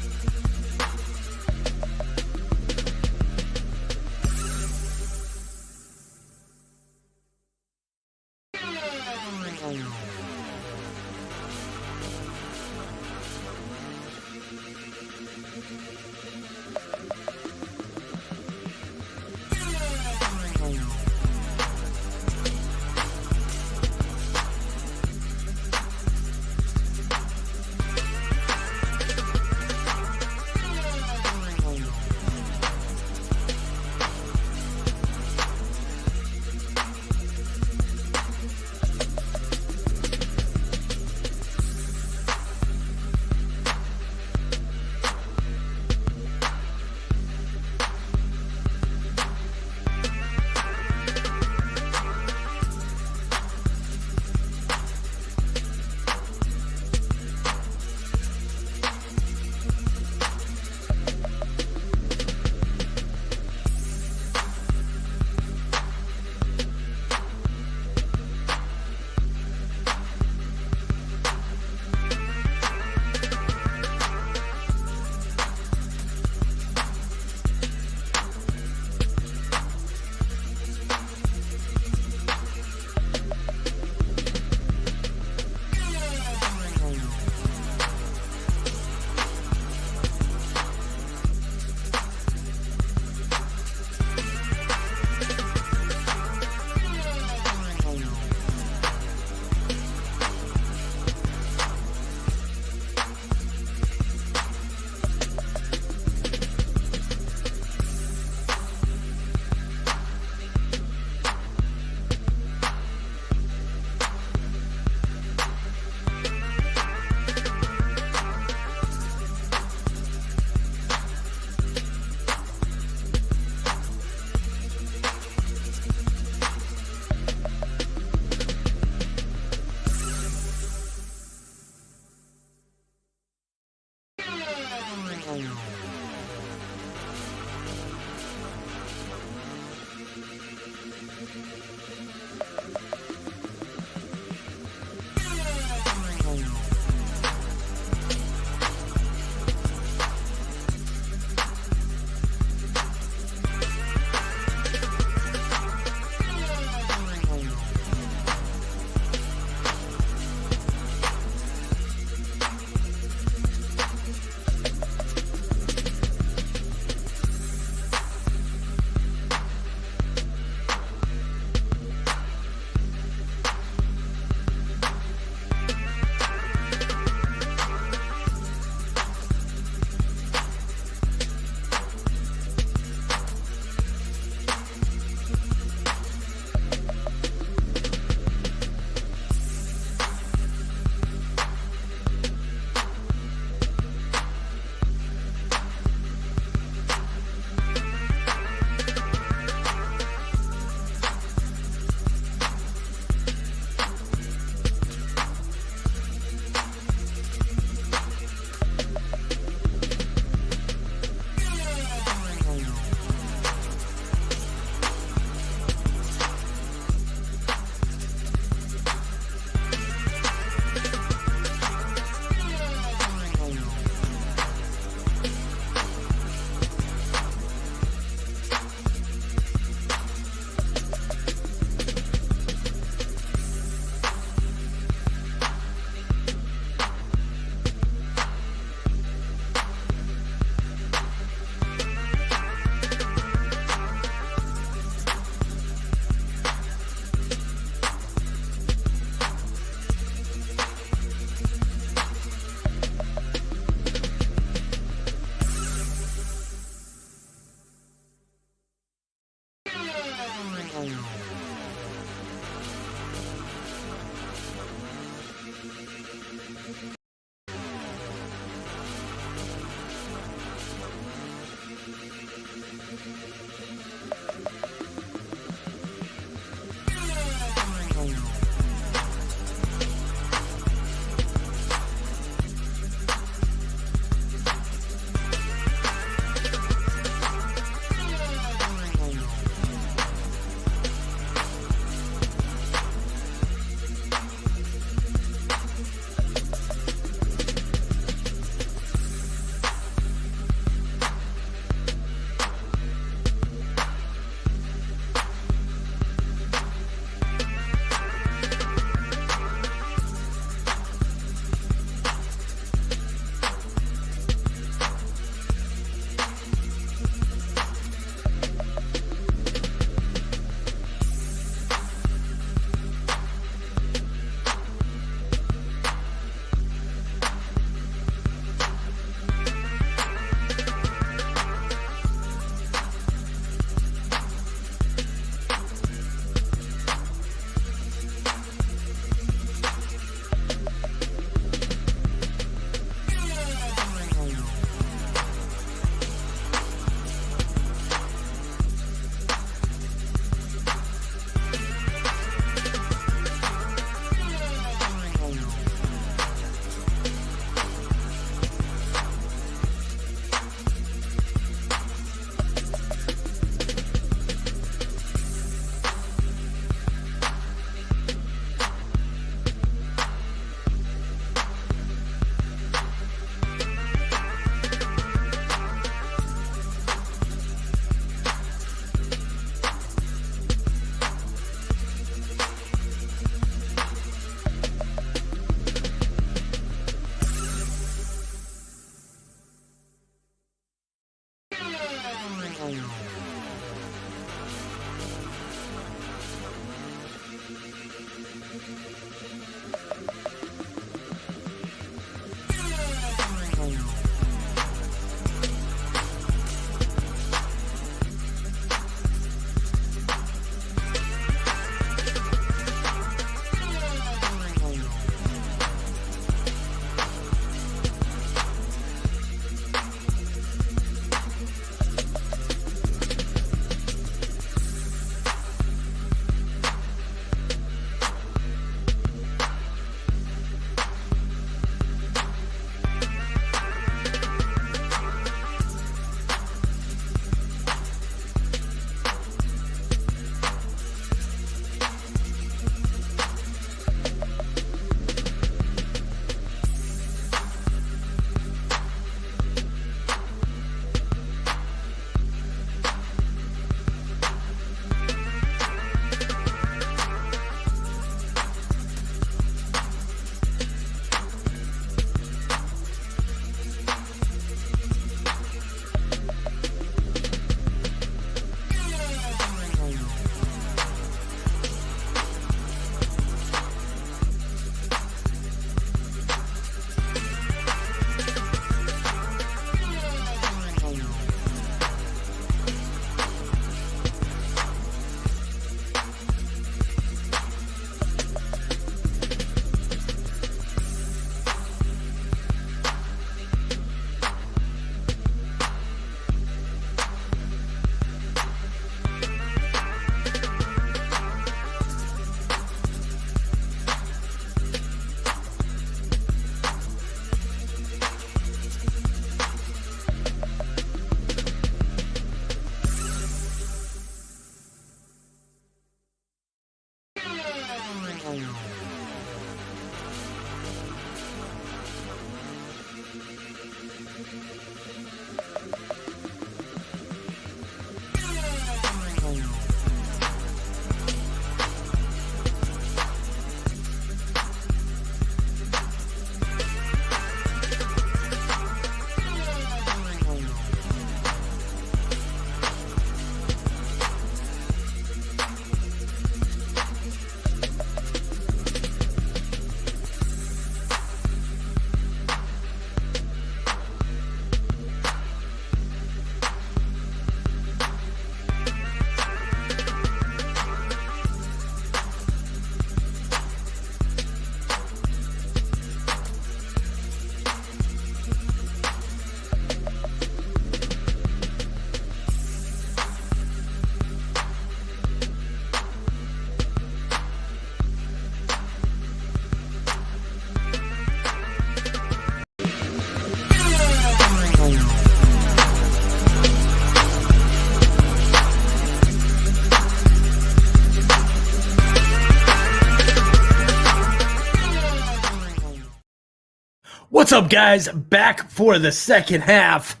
What's up, guys? Back for the second half.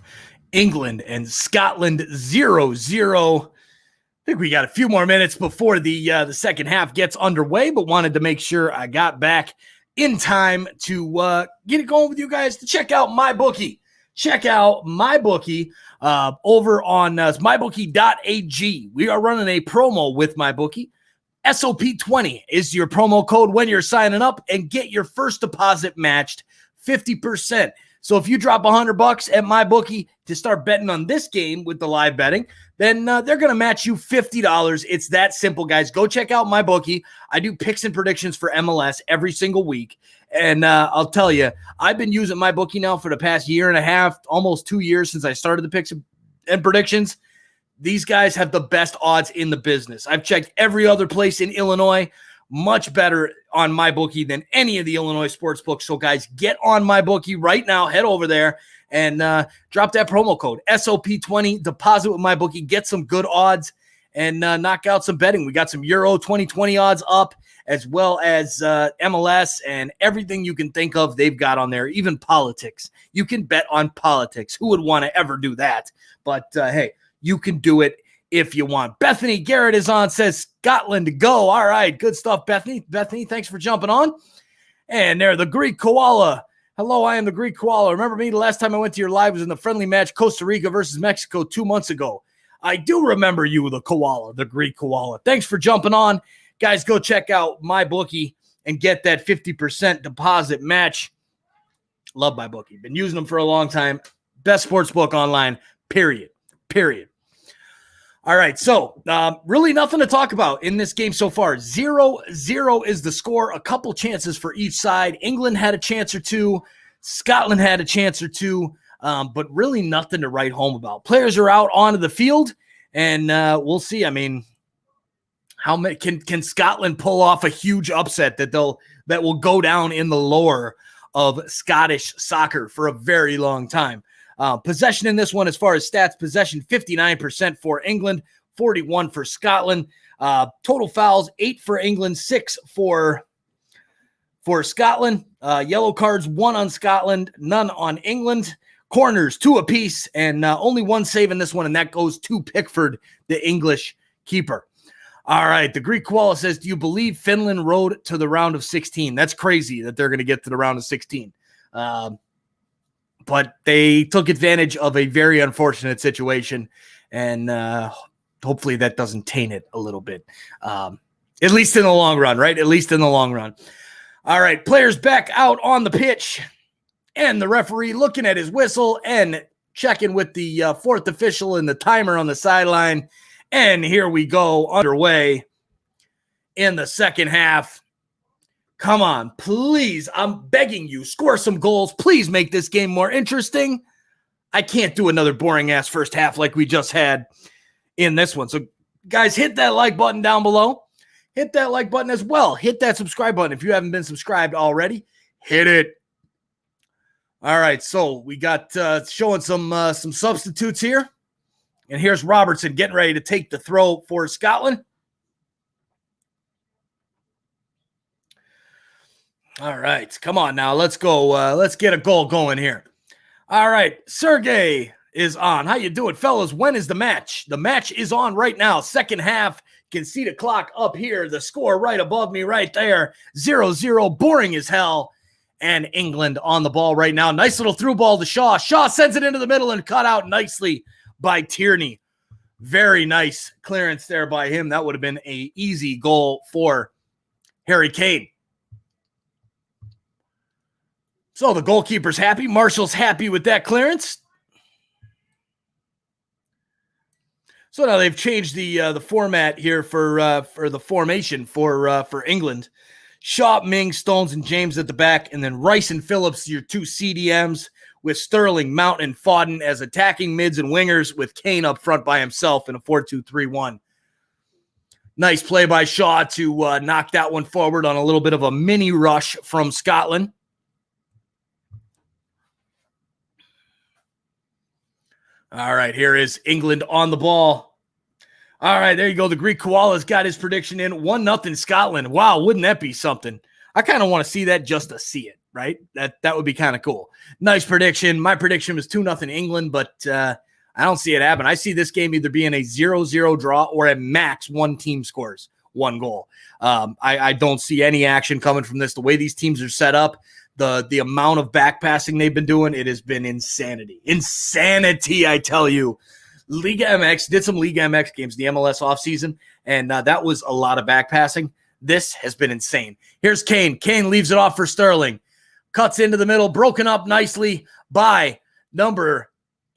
England and Scotland 0-0. I think we got a few more minutes before the second half gets underway, but wanted to make sure I got back in time to get it going with you guys to check out MyBookie. Check out MyBookie over on mybookie.ag. We are running a promo with MyBookie. SOP20 is your promo code when you're signing up, and get your first deposit matched 50%. So if you drop $100 at MyBookie to start betting on this game with the live betting, then they're going to match you $50. It's that simple, guys. Go check out MyBookie. I do picks and predictions for MLS every single week. And I'll tell you, I've been using MyBookie now for the past year and a half, almost 2 years since I started the picks and predictions. These guys have the best odds in the business. I've checked every other place in Illinois. Much better on MyBookie than any of the Illinois sports books. So, guys, get on MyBookie right now. Head over there and drop that promo code SOP20. Deposit with MyBookie. Get some good odds and knock out some betting. We got some Euro 2020 odds up, as well as MLS and everything you can think of. They've got on there, even politics. You can bet on politics. Who would want to ever do that? But hey, you can do it if you want. Bethany Garrett is on, says Scotland to go. All right, good stuff, Bethany. Bethany, thanks for jumping on. And there, the Greek Koala. Hello, I am the Greek Koala. Remember me? The last time I went to your live was in the friendly match Costa Rica versus Mexico 2 months ago. I do remember you, the Koala, the Greek Koala. Thanks for jumping on. Guys, go check out MyBookie and get that 50% deposit match. Love MyBookie. Been using them for a long time. Best sports book online, period. All right, so really nothing to talk about in this game so far. 0-0 is the score. A couple chances for each side. England had a chance or two. Scotland had a chance or two, but really nothing to write home about. Players are out onto the field, and we'll see. I mean, how many can Scotland pull off a huge upset that will go down in the lore of Scottish soccer for a very long time? Possession in this one, as far as stats, possession 59% for England, 41% for Scotland. Total fouls, 8 for England, 6 for Scotland. Yellow cards, 1 on Scotland, none on England. Corners, 2 apiece, and only 1 save in this one, and that goes to Pickford, the English keeper. All right, the Greek Koala says, do you believe Finland rode to the round of 16? That's crazy that they're going to get to the round of 16. But they took advantage of a very unfortunate situation, and hopefully that doesn't taint it a little bit, at least in the long run, right? At least in the long run. All right, players back out on the pitch, and the referee looking at his whistle and checking with the fourth official and the timer on the sideline, and here we go, underway in the second half. Come on, please. I'm begging you, score some goals. Please make this game more interesting. I can't do another boring-ass first half like we just had in this one. So, guys, hit that like button down below. Hit that like button as well. Hit that subscribe button. If you haven't been subscribed already, hit it. All right, so we got showing some substitutes here. And here's Robertson getting ready to take the throw for Scotland. All right, come on now. Let's go. Let's get a goal going here. All right, Sergey is on. How you doing, fellas? When is the match? The match is on right now. Second half. Can see the clock up here. The score right above me right there. 0-0. Boring as hell. And England on the ball right now. Nice little through ball to Shaw. Shaw sends it into the middle and cut out nicely by Tierney. Very nice clearance there by him. That would have been an easy goal for Harry Kane. So the goalkeeper's happy. Marshall's happy with that clearance. So now they've changed the format here for the formation for England. Shaw, Ming, Stones, and James at the back, and then Rice and Phillips, your 2 CDMs, with Sterling, Mount, and Foden as attacking mids and wingers, with Kane up front by himself in a 4-2-3-1. Nice play by Shaw to knock that one forward on a little bit of a mini rush from Scotland. All right, here is England on the ball. All right, there you go. The Greek Koala's got his prediction in. 1-0 Scotland. Wow, wouldn't that be something? I kind of want to see that just to see it. right? That would be kind of cool. Nice prediction. My prediction was 2-0 England, but I don't see it happen. I see this game either being a 0-0 draw or at max one team scores one goal. I don't see any action coming from this. The way these teams are set up, the amount of back passing they've been doing, it has been insanity. Insanity, I tell you. Liga MX, did some Liga MX games, the MLS offseason, and that was a lot of back passing. This has been insane. Here's Kane. Kane leaves it off for Sterling. Cuts into the middle, broken up nicely by Robertson,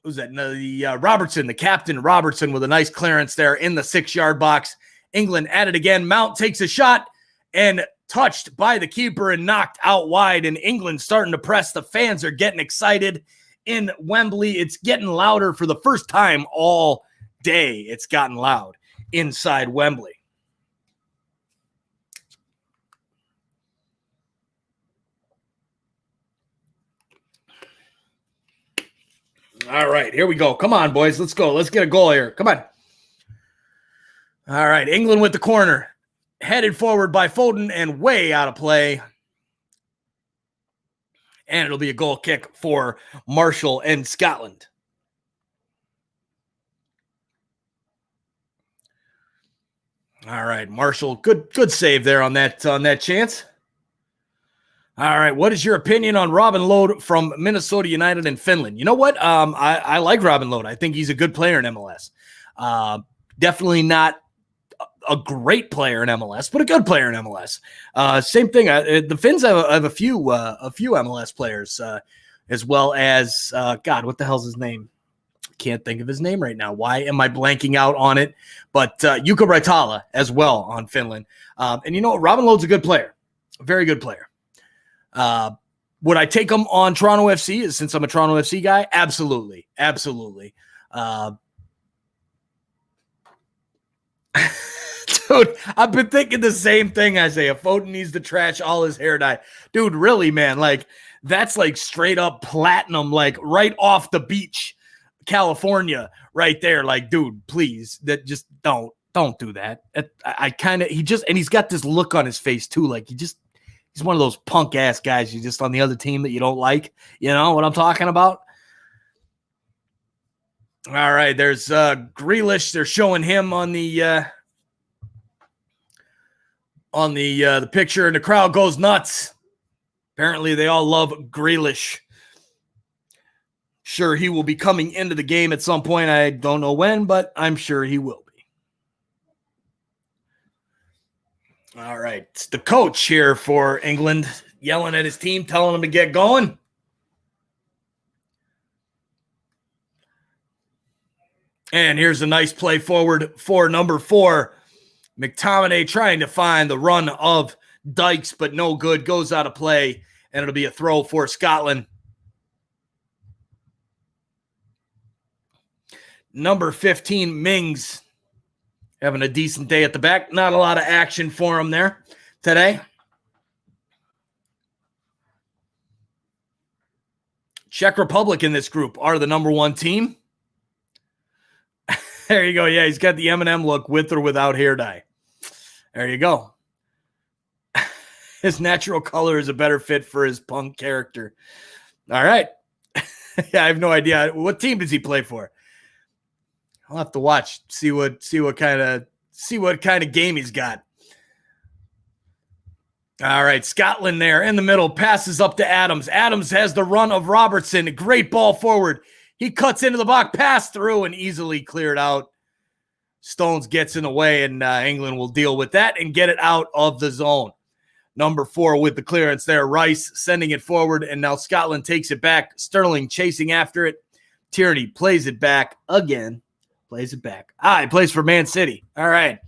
the captain Robertson, with a nice clearance there in the 6-yard box. England at it again. Mount takes a shot and touched by the keeper and knocked out wide, and England starting to press. The fans are getting excited in Wembley. It's getting louder for the first time all day. It's gotten loud inside Wembley. All right, here we go. Come on, boys. Let's go. Let's get a goal here. Come on. All right, England with the corner. Headed forward by Foden and way out of play. And it'll be a goal kick for Marshall and Scotland. All right, Marshall, good save there on that chance. All right, what is your opinion on Robin Lod from Minnesota United and Finland? You know what? I like Robin Lod. I think he's a good player in MLS. Definitely not a great player in MLS, but a good player in MLS. Same thing. The Finns have a few MLS players, as well as God, what the hell's his name? Can't think of his name right now. Why am I blanking out on it? But Jukka Raitala as well on Finland. And you know what? Robin Lod's a good player, a very good player. Would I take him on Toronto FC? Since I'm a Toronto FC guy, absolutely, absolutely. Dude, I've been thinking the same thing, Isaiah. Foden needs to trash all his hair dye. Dude, really, man, like that's like straight up platinum, like right off the beach, California, right there. Like, dude, please, that just don't do that. He's got this look on his face too. Like he's one of those punk ass guys you just on the other team that you don't like. You know what I'm talking about? All right, there's Grealish. They're showing him on the picture, and the crowd goes nuts. Apparently, they all love Grealish. Sure, he will be coming into the game at some point. I don't know when, but I'm sure he will be. All right, it's the coach here for England yelling at his team, telling them to get going. And here's a nice play forward for number 4. McTominay trying to find the run of Dykes, but no good. Goes out of play, and it'll be a throw for Scotland. Number 15, Mings, having a decent day at the back. Not a lot of action for him there today. Czech Republic in this group are the number 1 team. There you go. Yeah, he's got the Eminem look with or without hair dye. There you go. His natural color is a better fit for his punk character. All right. Yeah, I have no idea. What team does he play for? I'll have to watch, see what kind of game he's got. All right, Scotland there in the middle, passes up to Adams. Adams has the run of Robertson. Great ball forward. He cuts into the box, pass through, and easily cleared out. Stones gets in the way, and England will deal with that and get it out of the zone. Number 4 with the clearance there. Rice sending it forward, and now Scotland takes it back. Sterling chasing after it. Tierney plays it back again. Plays it back. He plays for Man City. All right.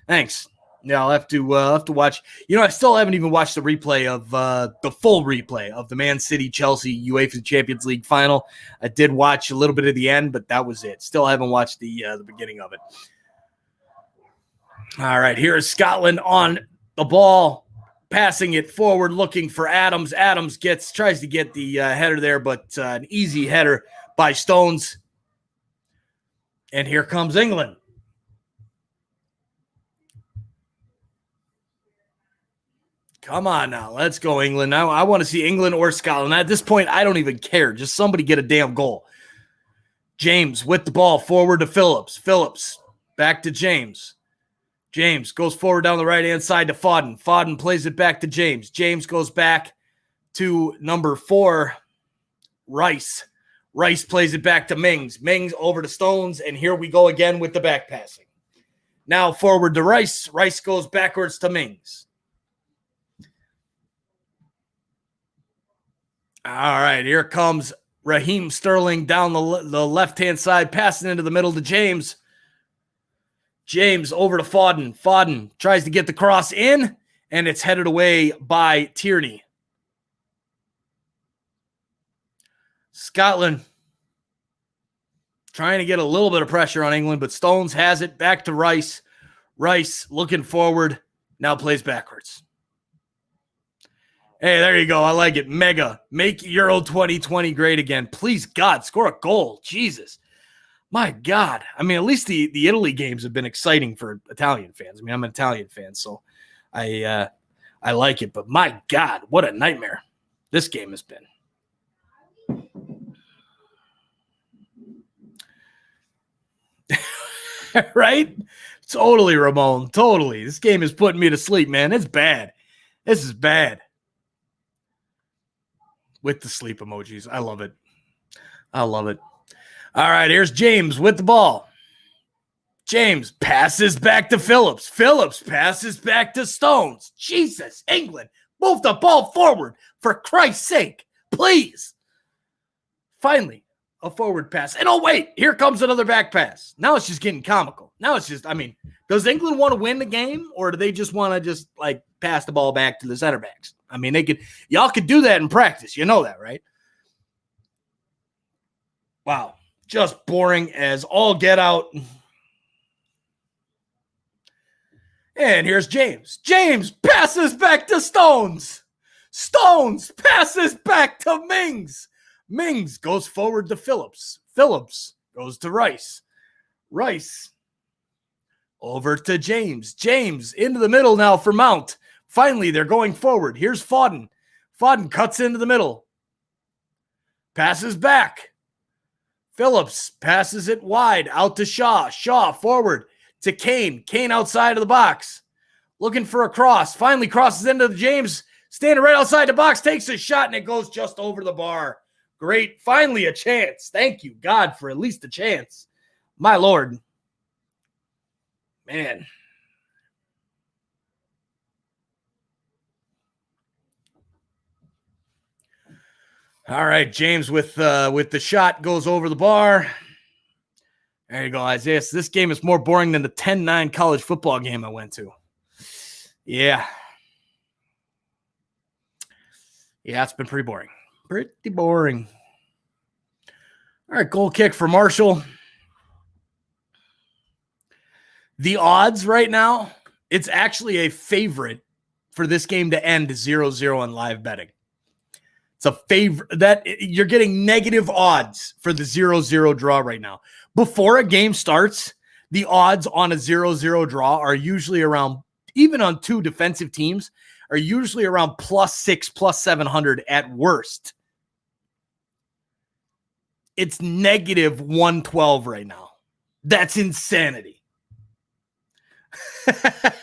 Thanks. Yeah, I'll have to watch. You know, I still haven't even watched the replay of the full replay of the Man City Chelsea UEFA Champions League final. I did watch a little bit of the end, but that was it. Still haven't watched the beginning of it. All right, here is Scotland on the ball, passing it forward, looking for Adams. Adams tries to get the header there, but an easy header by Stones. And here comes England. Come on now. Let's go, England. Now I want to see England or Scotland. At this point, I don't even care. Just somebody get a damn goal. James with the ball forward to Phillips. Phillips back to James. James goes forward down the right-hand side to Foden. Foden plays it back to James. James goes back to number 4, Rice. Rice plays it back to Mings. Mings over to Stones, and here we go again with the back passing. Now forward to Rice. Rice goes backwards to Mings. All right, here comes Raheem Sterling down the left-hand side, passing into the middle to James. James over to Foden. Foden tries to get the cross in, and it's headed away by Tierney. Scotland trying to get a little bit of pressure on England, but Stones has it back to Rice. Rice looking forward, now plays backwards. Hey, there you go. I like it. Mega. Make Euro 2020 great again. Please, God, score a goal. Jesus. My God. I mean, at least the Italy games have been exciting for Italian fans. I mean, I'm an Italian fan, so I like it. But my God, what a nightmare this game has been. Right? Totally, Ramon. Totally. This game is putting me to sleep, man. It's bad. This is bad. With the sleep emojis. I love it. I love it. All right, here's James with the ball. James passes back to Phillips. Phillips passes back to Stones. Jesus, England, move the ball forward for Christ's sake. Please. Finally, a forward pass. And oh, wait, here comes another back pass. Now it's just getting comical. Now it's just, I mean, does England want to win the game, or do they just want to just like pass the ball back to the center backs? I mean, y'all could do that in practice. You know that, right? Wow. Just boring as all get out. And here's James. James passes back to Stones. Stones passes back to Mings. Mings goes forward to Phillips. Phillips goes to Rice. Rice over to James. James into the middle now for Mount. Finally, they're going forward. Here's Foden. Foden cuts into the middle. Passes back. Phillips passes it wide out to Shaw. Shaw forward to Kane. Kane outside of the box. Looking for a cross. Finally crosses into the James. Standing right outside the box. Takes a shot and it goes just over the bar. Great. Finally a chance. Thank you, God, for at least a chance. My Lord. Man. All right, James with the shot goes over the bar. There you go, Isaiah. So this game is more boring than the 10-9 college football game I went to. Yeah. Yeah, it's been pretty boring. Pretty boring. All right, goal kick for Marshall. The odds right now, it's actually a favorite for this game to end 0-0 on live betting. It's a favor that you're getting negative odds for the 0-0 draw right now. Before a game starts, the odds on a 0-0 draw are usually around, even on two defensive teams, are usually around +6, +700 at worst. It's -112 right now. That's insanity.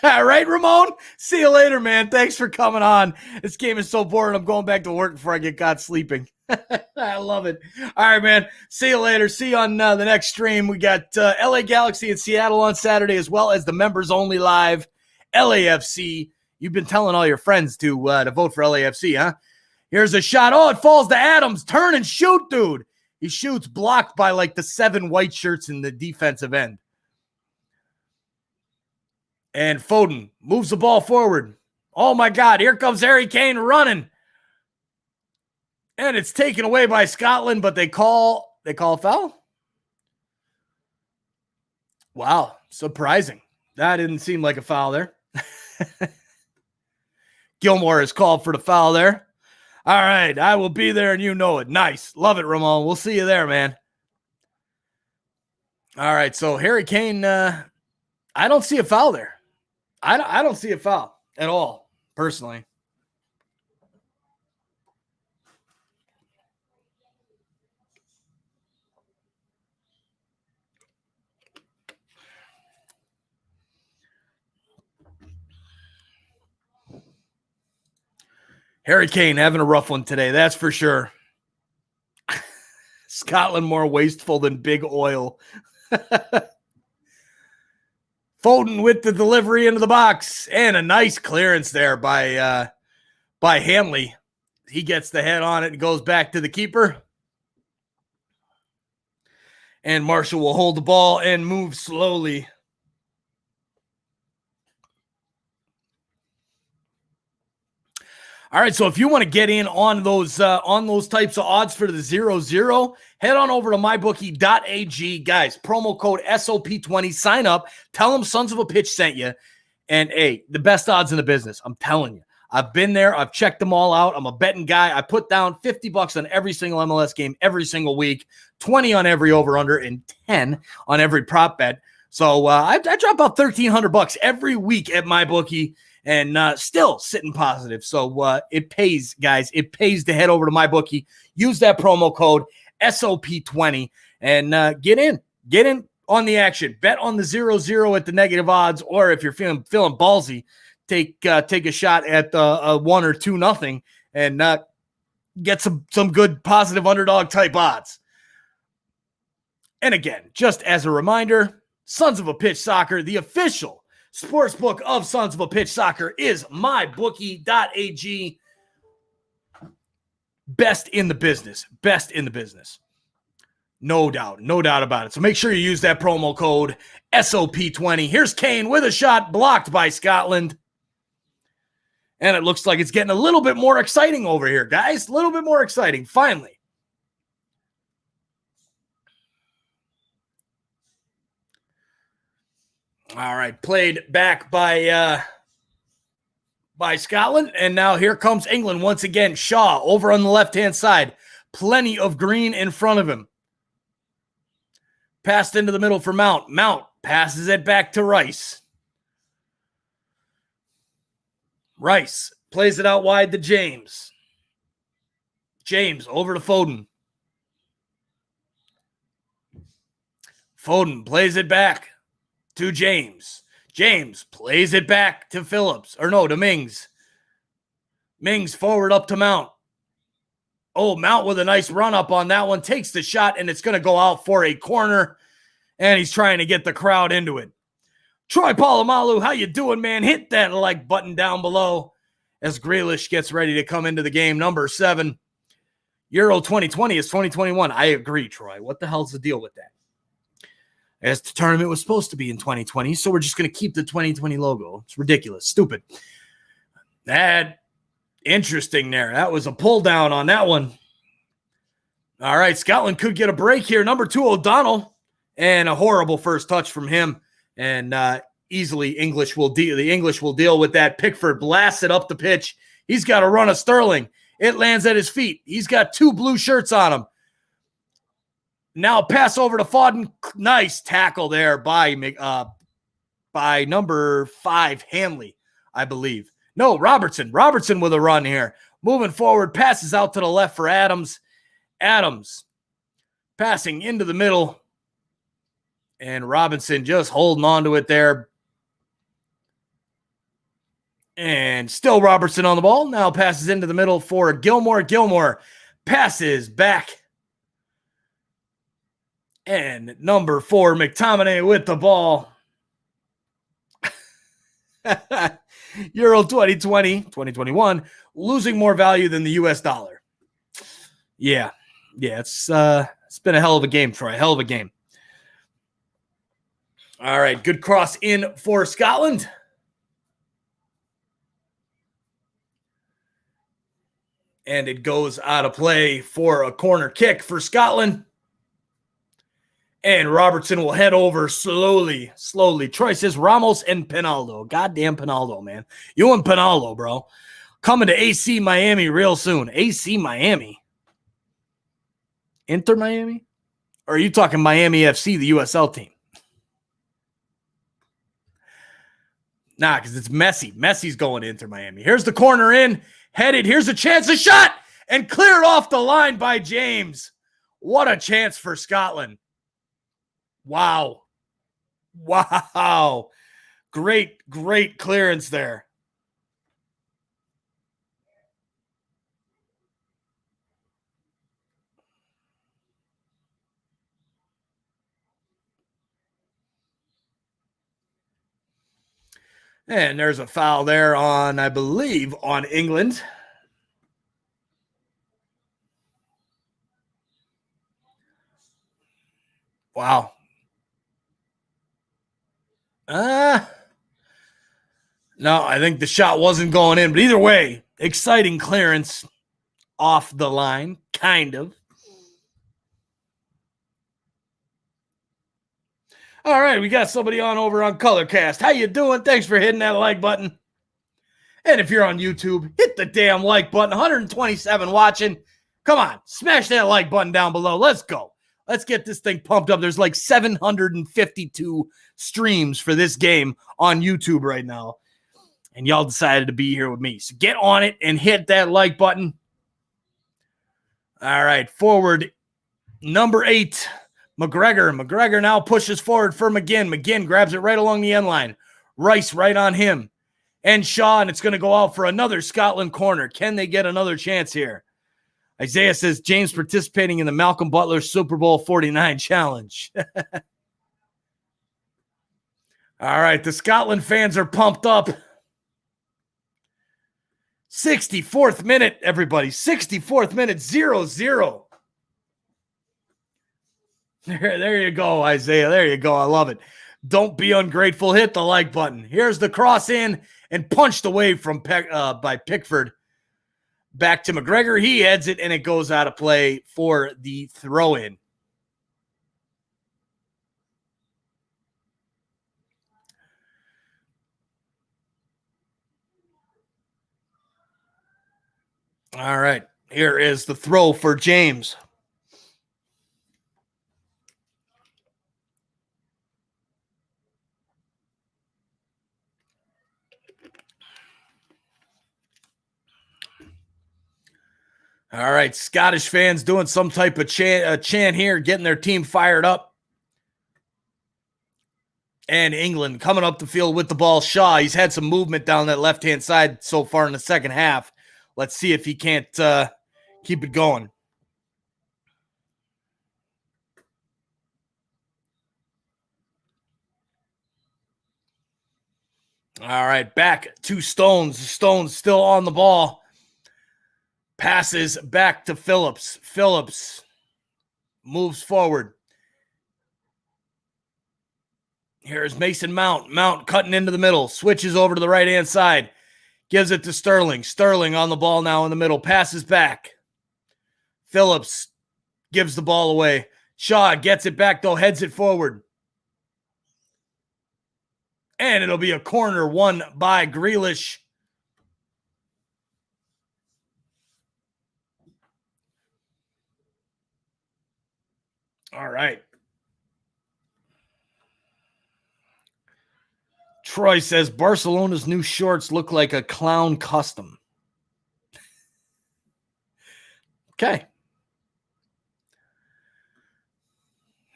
All right, Ramon. See you later, man. Thanks for coming on. This game is so boring. I'm going back to work before I get caught sleeping. I love it. All right, man. See you later. See you on the next stream. We got LA Galaxy and Seattle on Saturday, as well as the members only live LAFC. You've been telling all your friends to vote for LAFC, huh? Here's a shot. Oh, it falls to Adams. Turn and shoot, dude. He shoots, blocked by like the 7 white shirts in the defensive end. And Foden moves the ball forward. Oh, my God. Here comes Harry Kane running. And it's taken away by Scotland, but they call a foul? Wow. Surprising. That didn't seem like a foul there. Gilmore is called for the foul there. All right. I will be there, and you know it. Nice. Love it, Ramon. We'll see you there, man. All right. So Harry Kane, I don't see a foul there. I don't see a foul at all, personally. Harry Kane having a rough one today, that's for sure. Scotland more wasteful than big oil. Foden with the delivery into the box, and a nice clearance there by Hanley. He gets the head on it and goes back to the keeper. And Marshall will hold the ball and move slowly. All right, so if you want to get in on those types of odds for the 0-0, head on over to mybookie.ag. Guys, promo code SOP20, sign up, tell them Sons of a Pitch sent you, and hey, the best odds in the business, I'm telling you. I've been there, I've checked them all out. I'm a betting guy. I put down $50 on every single MLS game every single week, 20 on every over-under, and 10 on every prop bet. So I drop about $1,300 every week at MyBookie. And still sitting positive. So it pays, guys. It pays to head over to MyBookie. Use that promo code SOP20 and get in on the action. Bet on the 0-0 at the negative odds, or if you're feeling ballsy, take a shot at the 1 or 2-0 and get some good positive underdog type odds. And again, just as a reminder, Sons of a Pitch Soccer, the official sportsbook of Sons of a Pitch Soccer, is mybookie.ag. Best in the business. No doubt about it. So make sure you use that promo code SOP20. Here's Kane with a shot blocked by Scotland. And it looks like it's getting a little bit more exciting over here, guys. A little bit more exciting, finally. All right, played back by Scotland, and now here comes England once again. Shaw over on the left-hand side. Plenty of green in front of him. Passed into the middle for Mount. Mount passes it back to Rice. Rice plays it out wide to James. James over to Foden. Foden plays it back to James. James plays it back to to Mings. Mings forward up to Mount. Oh, Mount with a nice run up on that one. Takes the shot, and it's going to go out for a corner. And he's trying to get the crowd into it. Troy Polamalu, how you doing, man? Hit that like button down below as Grealish gets ready to come into the game. Number 7. Euro 2020 is 2021. I agree, Troy. What the hell's the deal with that? As the tournament was supposed to be in 2020, so we're just going to keep the 2020 logo. It's ridiculous. Stupid. That interesting there. That was a pull down on that one. All right, Scotland could get a break here. Number 2, O'Donnell, and a horrible first touch from him. And easily the English will deal with that. Pickford blasts it up the pitch. He's got a run of Sterling. It lands at his feet. He's got 2 blue shirts on him. Now pass over to Foden. Nice tackle there by number 5, Hanley, I believe. No, Robertson. Robertson with a run here. Moving forward, passes out to the left for Adams. Adams passing into the middle. And Robinson just holding on to it there. And still Robertson on the ball. Now passes into the middle for Gilmore. Gilmore passes back. And number 4, McTominay with the ball. Euro 2020, 2021, losing more value than the US dollar. Yeah, it's been a hell of a game, Troy. Hell of a game. All right, good cross in for Scotland. And it goes out of play for a corner kick for Scotland. And Robertson will head over slowly. Troy says Ramos and Pinaldo. Goddamn Pinaldo, man. You and Pinaldo, bro. Coming to AC Miami real soon. AC Miami? Inter Miami? Or are you talking Miami FC, the USL team? Nah, because it's Messi. Messi's going to Inter Miami. Here's the corner in. Headed. Here's a chance. A shot! And cleared off the line by James. What a chance for Scotland. Wow. Great clearance there. And there's a foul there on, I believe, on England. Wow. No, I think the shot wasn't going in. But either way, exciting clearance off the line, kind of. All right, we got somebody on over on Colorcast. How you doing? Thanks for hitting that like button. And if you're on YouTube, hit the damn like button. 127 watching. Come on, smash that like button down below. Let's go. Let's get this thing pumped up. There's like 752 streams for this game on YouTube right now. And y'all decided to be here with me. So get on it and hit that like button. All right, forward number 8. McGregor now pushes forward for McGinn. McGinn grabs it right along the end line. Rice right on him. And Shaw, and it's going to go out for another Scotland corner. Can they get another chance here? Isaiah says James participating in the Malcolm Butler Super Bowl 49 challenge. All right, the Scotland fans are pumped up. 64th minute, everybody. 64th minute, 0-0. There you go, Isaiah. There you go. I love it. Don't be ungrateful. Hit the like button. Here's the cross in and punched away from by Pickford. Back to McGregor. He heads it, and it goes out of play for the throw-in. All right. Here is the throw for James. All right, Scottish fans doing some type of chant here, getting their team fired up. And England coming up the field with the ball. Shaw, he's had some movement down that left-hand side so far in the second half. Let's see if he can't keep it going. All right, back to Stones. Stones still on the ball. Passes back to Phillips. Phillips moves forward. Here's Mason Mount. Mount cutting into the middle. Switches over to the right-hand side. Gives it to Sterling. Sterling on the ball now in the middle. Passes back. Phillips gives the ball away. Shaw gets it back, though. Heads it forward. And it'll be a corner won by Grealish. All right. Troy says Barcelona's new shorts look like a clown custom. Okay.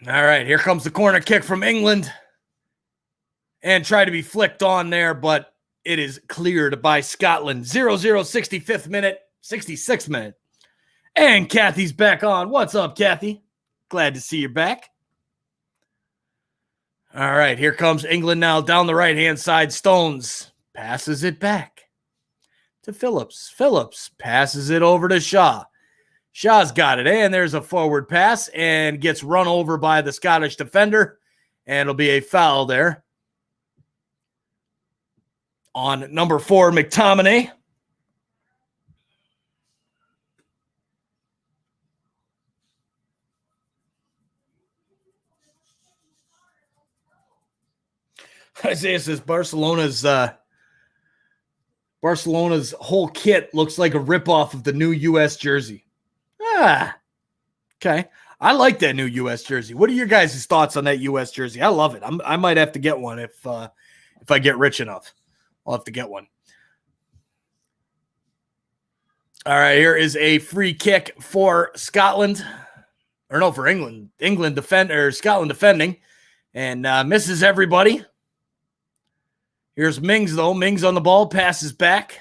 All right, here comes the corner kick from England. And try to be flicked on there, but it is cleared by Scotland. 0-0, 65th minute, 66th minute. And Kathy's back on. What's up, Kathy? Glad to see you back. All right, here comes England now down the right-hand side. Stones passes it back to Phillips. Phillips passes it over to Shaw. Shaw's got it, and there's a forward pass and gets run over by the Scottish defender, and it'll be a foul there on number 4, McTominay. Isaiah says Barcelona's whole kit looks like a ripoff of the new U.S. jersey. Okay. I like that new U.S. jersey. What are your guys' thoughts on that U.S. jersey? I love it. I might have to get one if I get rich enough. I'll have to get one. All right, here is a free kick for Scotland. Or no, for England. Scotland defending. And misses everybody. Here's Mings, though. Mings on the ball, passes back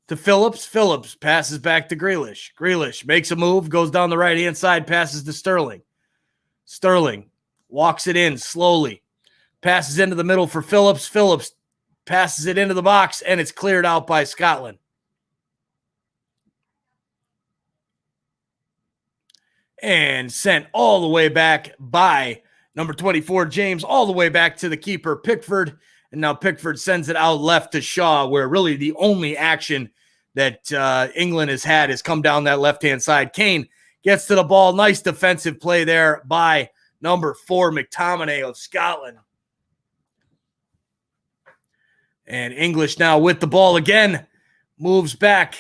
to Phillips. Phillips passes back to Grealish. Grealish makes a move, goes down the right-hand side, passes to Sterling. Sterling walks it in slowly. Passes into the middle for Phillips. Phillips passes it into the box, and it's cleared out by Scotland. And sent all the way back by number 24, James, all the way back to the keeper, Pickford. And now Pickford sends it out left to Shaw, where really the only action that England has had has come down that left-hand side. Kane gets to the ball. Nice defensive play there by number 4, McTominay of Scotland. And English now with the ball again. Moves back.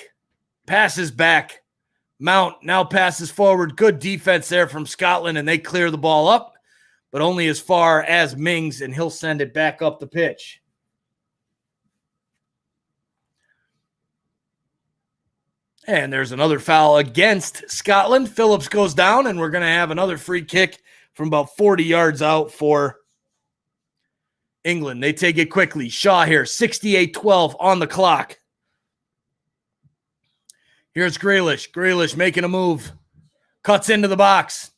Passes back. Mount now passes forward. Good defense there from Scotland, and they clear the ball up, but only as far as Mings, and he'll send it back up the pitch. And there's another foul against Scotland. Phillips goes down, and we're going to have another free kick from about 40 yards out for England. They take it quickly. Shaw here, 68-12 on the clock. Here's Grealish. Grealish making a move. Cuts into the box.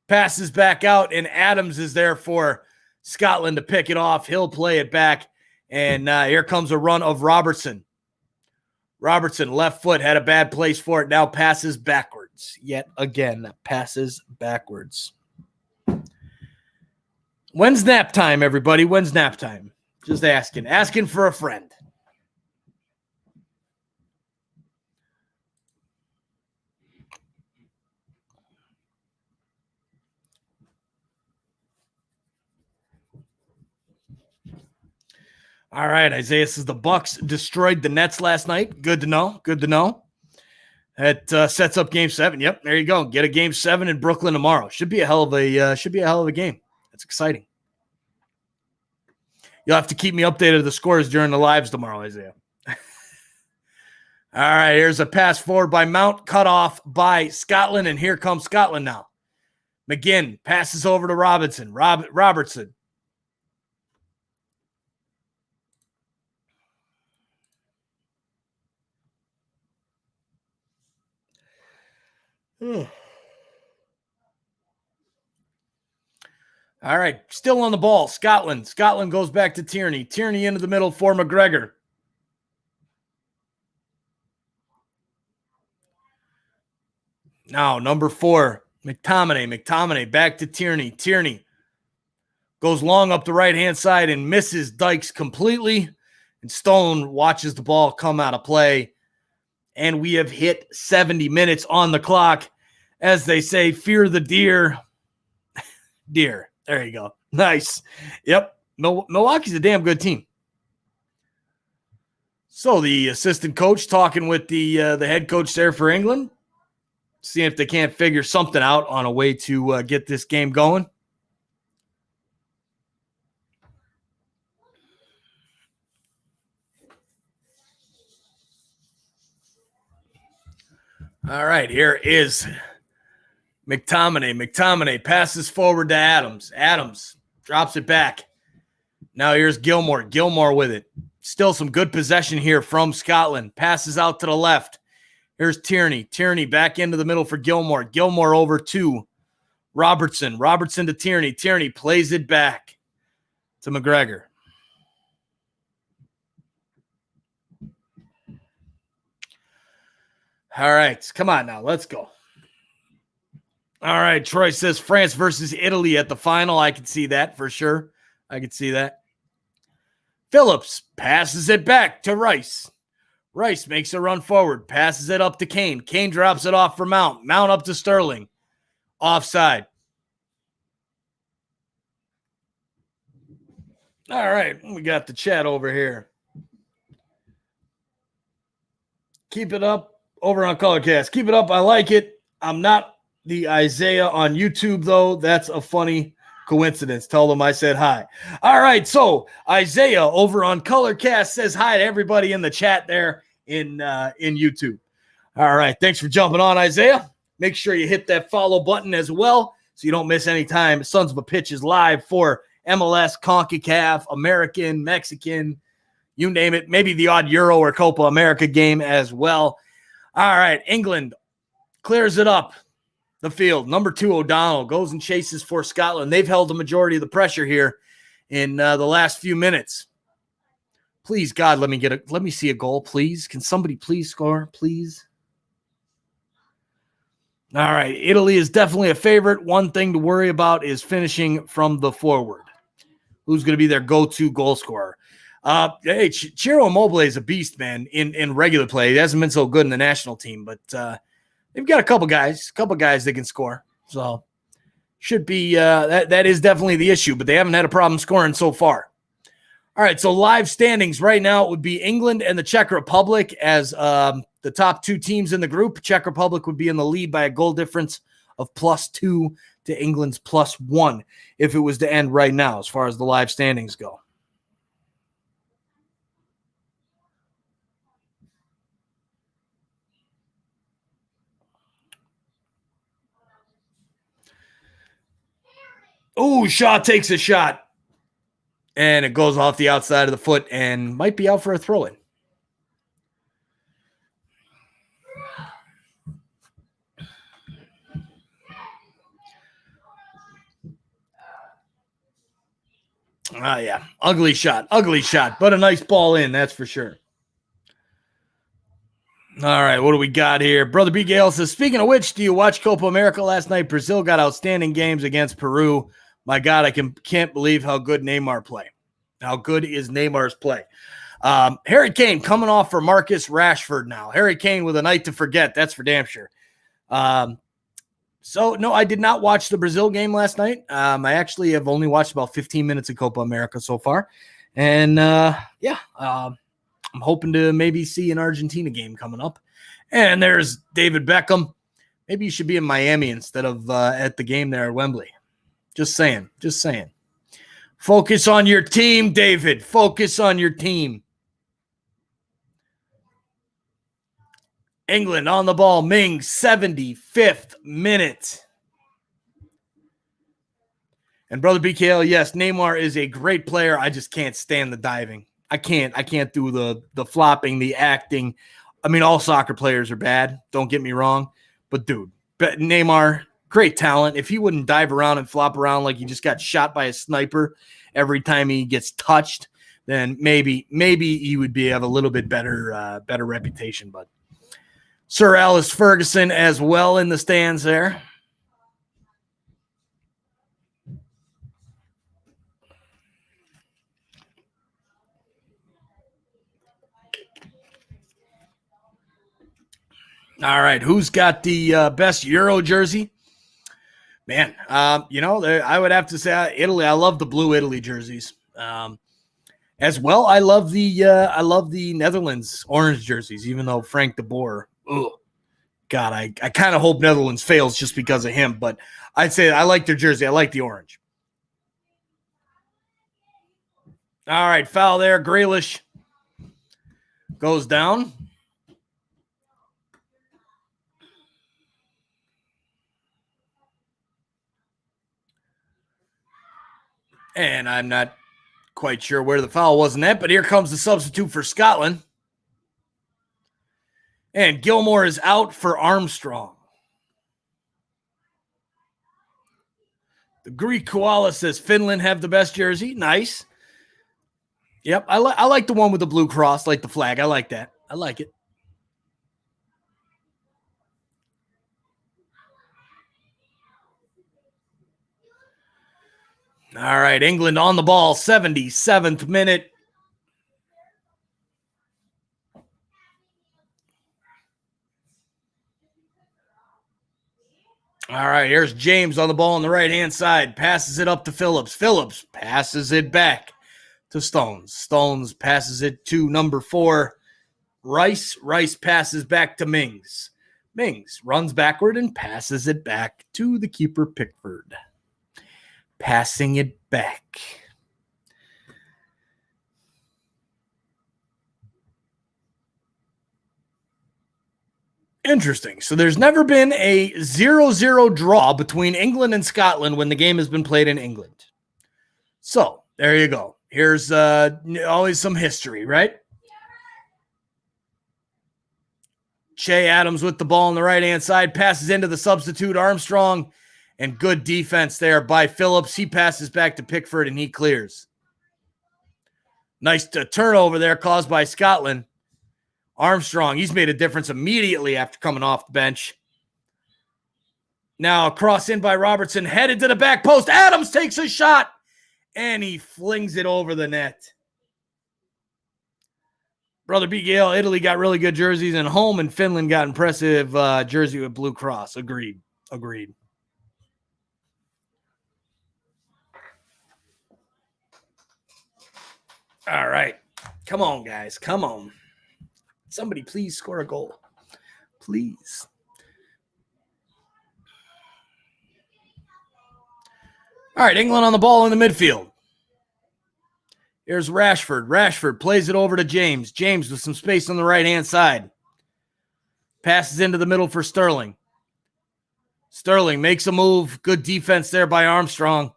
Passes back out, and Adams is there for Scotland to pick it off. He'll play it back, and here comes a run of Robertson. Robertson, left foot, had a bad place for it. Now passes backwards. Yet again, passes backwards. When's nap time, everybody? When's nap time? Just asking. Asking for a friend. All right, Isaiah says the Bucks destroyed the Nets last night. Good to know. Good to know. That sets up Game 7. Yep, there you go. Get a Game 7 in Brooklyn tomorrow. Should be a hell of a game. That's exciting. You'll have to keep me updated of the scores during the lives tomorrow, Isaiah. All right, here's a pass forward by Mount, cut off by Scotland, and here comes Scotland now. McGinn passes over to Robertson. Robertson. All right, still on the ball. Scotland. Scotland goes back to Tierney. Tierney into the middle for McGregor. Now, number 4, McTominay. McTominay back to Tierney. Tierney goes long up the right-hand side and misses Dykes completely. And Stone watches the ball come out of play. And we have hit 70 minutes on the clock. As they say, fear the deer. Deer. There you go. Nice. Yep. Milwaukee's a damn good team. So the assistant coach talking with the head coach there for England. Seeing if they can't figure something out on a way to get this game going. All right, here is McTominay. McTominay passes forward to Adams. Adams drops it back. Now here's Gilmore. Gilmore with it. Still some good possession here from Scotland. Passes out to the left. Here's Tierney. Tierney back into the middle for Gilmore. Gilmore over to Robertson. Robertson to Tierney. Tierney plays it back to McGregor. All right, come on now. Let's go. All right, Troy says France versus Italy at the final. I can see that for sure. I can see that. Phillips passes it back to Rice. Rice makes a run forward, passes it up to Kane. Kane drops it off for Mount. Mount up to Sterling. Offside. All right, we got the chat over here. Keep it up. Over on Colorcast. Keep it up. I like it. I'm not the Isaiah on YouTube, though. That's a funny coincidence. Tell them I said hi. All right. So Isaiah over on Colorcast says hi to everybody in the chat there in YouTube. All right. Thanks for jumping on, Isaiah. Make sure you hit that follow button as well so you don't miss any time Sons of a Pitch is live for MLS, CONCACAF, American, Mexican, you name it. Maybe the odd Euro or Copa America game as well. All right, England clears it up the field. Number 2, O'Donnell, goes and chases for Scotland. They've held the majority of the pressure here in the last few minutes. Please, God, let me see a goal, please. Can somebody please score, please? All right, Italy is definitely a favorite. One thing to worry about is finishing from the forward. Who's going to be their go-to goal scorer? Hey, Ciro Immobile is a beast, man, in regular play. He hasn't been so good in the national team, but they've got a couple guys that can score. So should be that is definitely the issue, but they haven't had a problem scoring so far. All right, so live standings right now it would be England and the Czech Republic as the top two teams in the group. Czech Republic would be in the lead by a goal difference of +2 to England's +1 if it was to end right now as far as the live standings go. Oh, Shaw takes a shot. And it goes off the outside of the foot and might be out for a throw-in. Yeah. Ugly shot, but a nice ball in, that's for sure. All right, what do we got here? Brother B. Gale says, speaking of which, do you watch Copa America last night? Brazil got outstanding games against Peru. My God, I can't believe how good Neymar play. How good is Neymar's play? Harry Kane coming off for Marcus Rashford now. Harry Kane with a night to forget. That's for damn sure. So, no, I did not watch the Brazil game last night. I actually have only watched about 15 minutes of Copa America so far. And, I'm hoping to maybe see an Argentina game coming up. And there's David Beckham. Maybe you should be in Miami instead of at the game there at Wembley. Just saying. Focus on your team, David. Focus on your team. England on the ball. Mings, 75th minute. And Brother BKL, yes, Neymar is a great player. I just can't stand the diving. I can't do the flopping, the acting. I mean, all soccer players are bad. Don't get me wrong. But, dude, Neymar, great talent. If he wouldn't dive around and flop around like he just got shot by a sniper every time he gets touched, then maybe he would have a little bit better reputation. But Sir Alex Ferguson as well in the stands there. All right, who's got the best Euro jersey? Man, I would have to say Italy. I love the blue Italy jerseys. As well, I love the Netherlands orange jerseys, even though Frank de Boer, God, I kind of hope Netherlands fails just because of him, but I'd say I like their jersey. I like the orange. All right, foul there. Grealish goes down. And I'm not quite sure where the foul was in that, but here comes the substitute for Scotland. And Gilmore is out for Armstrong. The Greek Koala says Finland have the best jersey. Nice. Yep, I like the one with the blue cross, like the flag. I like that. I like it. All right, England on the ball, 77th minute. All right, here's James on the ball on the right-hand side. Passes it up to Phillips. Phillips passes it back to Stones. Stones passes it to number 4, Rice. Rice passes back to Mings. Mings runs backward and passes it back to the keeper, Pickford. Passing it back. Interesting. So there's never been a 0-0 draw between England and Scotland when the game has been played in England. So there you go. Here's always some history, right? Che Adams with the ball on the right-hand side, passes into the substitute Armstrong, and good defense there by Phillips. He passes back to Pickford, and he clears. Nice turnover there caused by Scotland. Armstrong, he's made a difference immediately after coming off the bench. Now a cross in by Robertson, headed to the back post. Adams takes a shot, and he flings it over the net. Brother B. Gale, Italy got really good jerseys, and home in Finland got impressive jersey with Blue Cross. Agreed. All right. Come on, guys. Come on. Somebody please score a goal. Please. All right, England on the ball in the midfield. Here's Rashford. Rashford plays it over to James. James with some space on the right-hand side. Passes into the middle for Sterling. Sterling makes a move. Good defense there by Armstrong.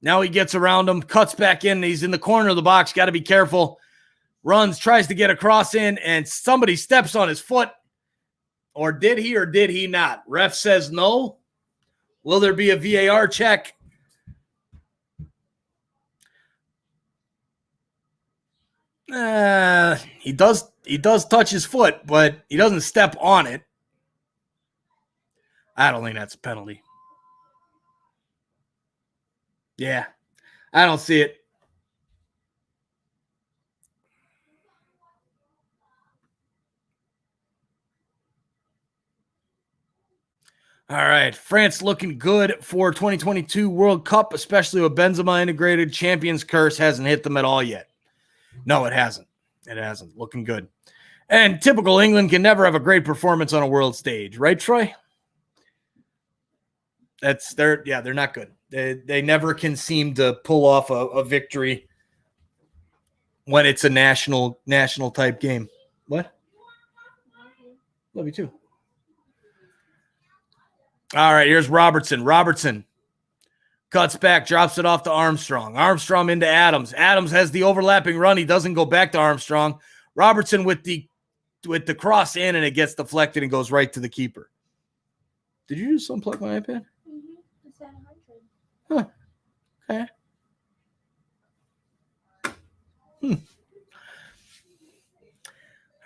Now he gets around him, cuts back in. He's in the corner of the box. Got to be careful. Runs, tries to get a cross in, and somebody steps on his foot. Or did he not? Ref says no. Will there be a VAR check? He does touch his foot, but he doesn't step on it. I don't think that's a penalty. Yeah, I don't see it. All right, France looking good for 2022 World Cup, especially with Benzema integrated. Champions curse hasn't hit them at all yet. No, it hasn't. It hasn't. Looking good. And typical England can never have a great performance on a world stage, right, Troy? They're not good. They never can seem to pull off a victory when it's a national type game. What? Love you too. All right, here's Robertson. Robertson cuts back, drops it off to Armstrong. Armstrong into Adams. Adams has the overlapping run. He doesn't go back to Armstrong. Robertson with the cross in, and it gets deflected and goes right to the keeper. Did you just unplug my iPad? Mm-hmm. It's at 100. Huh. Okay.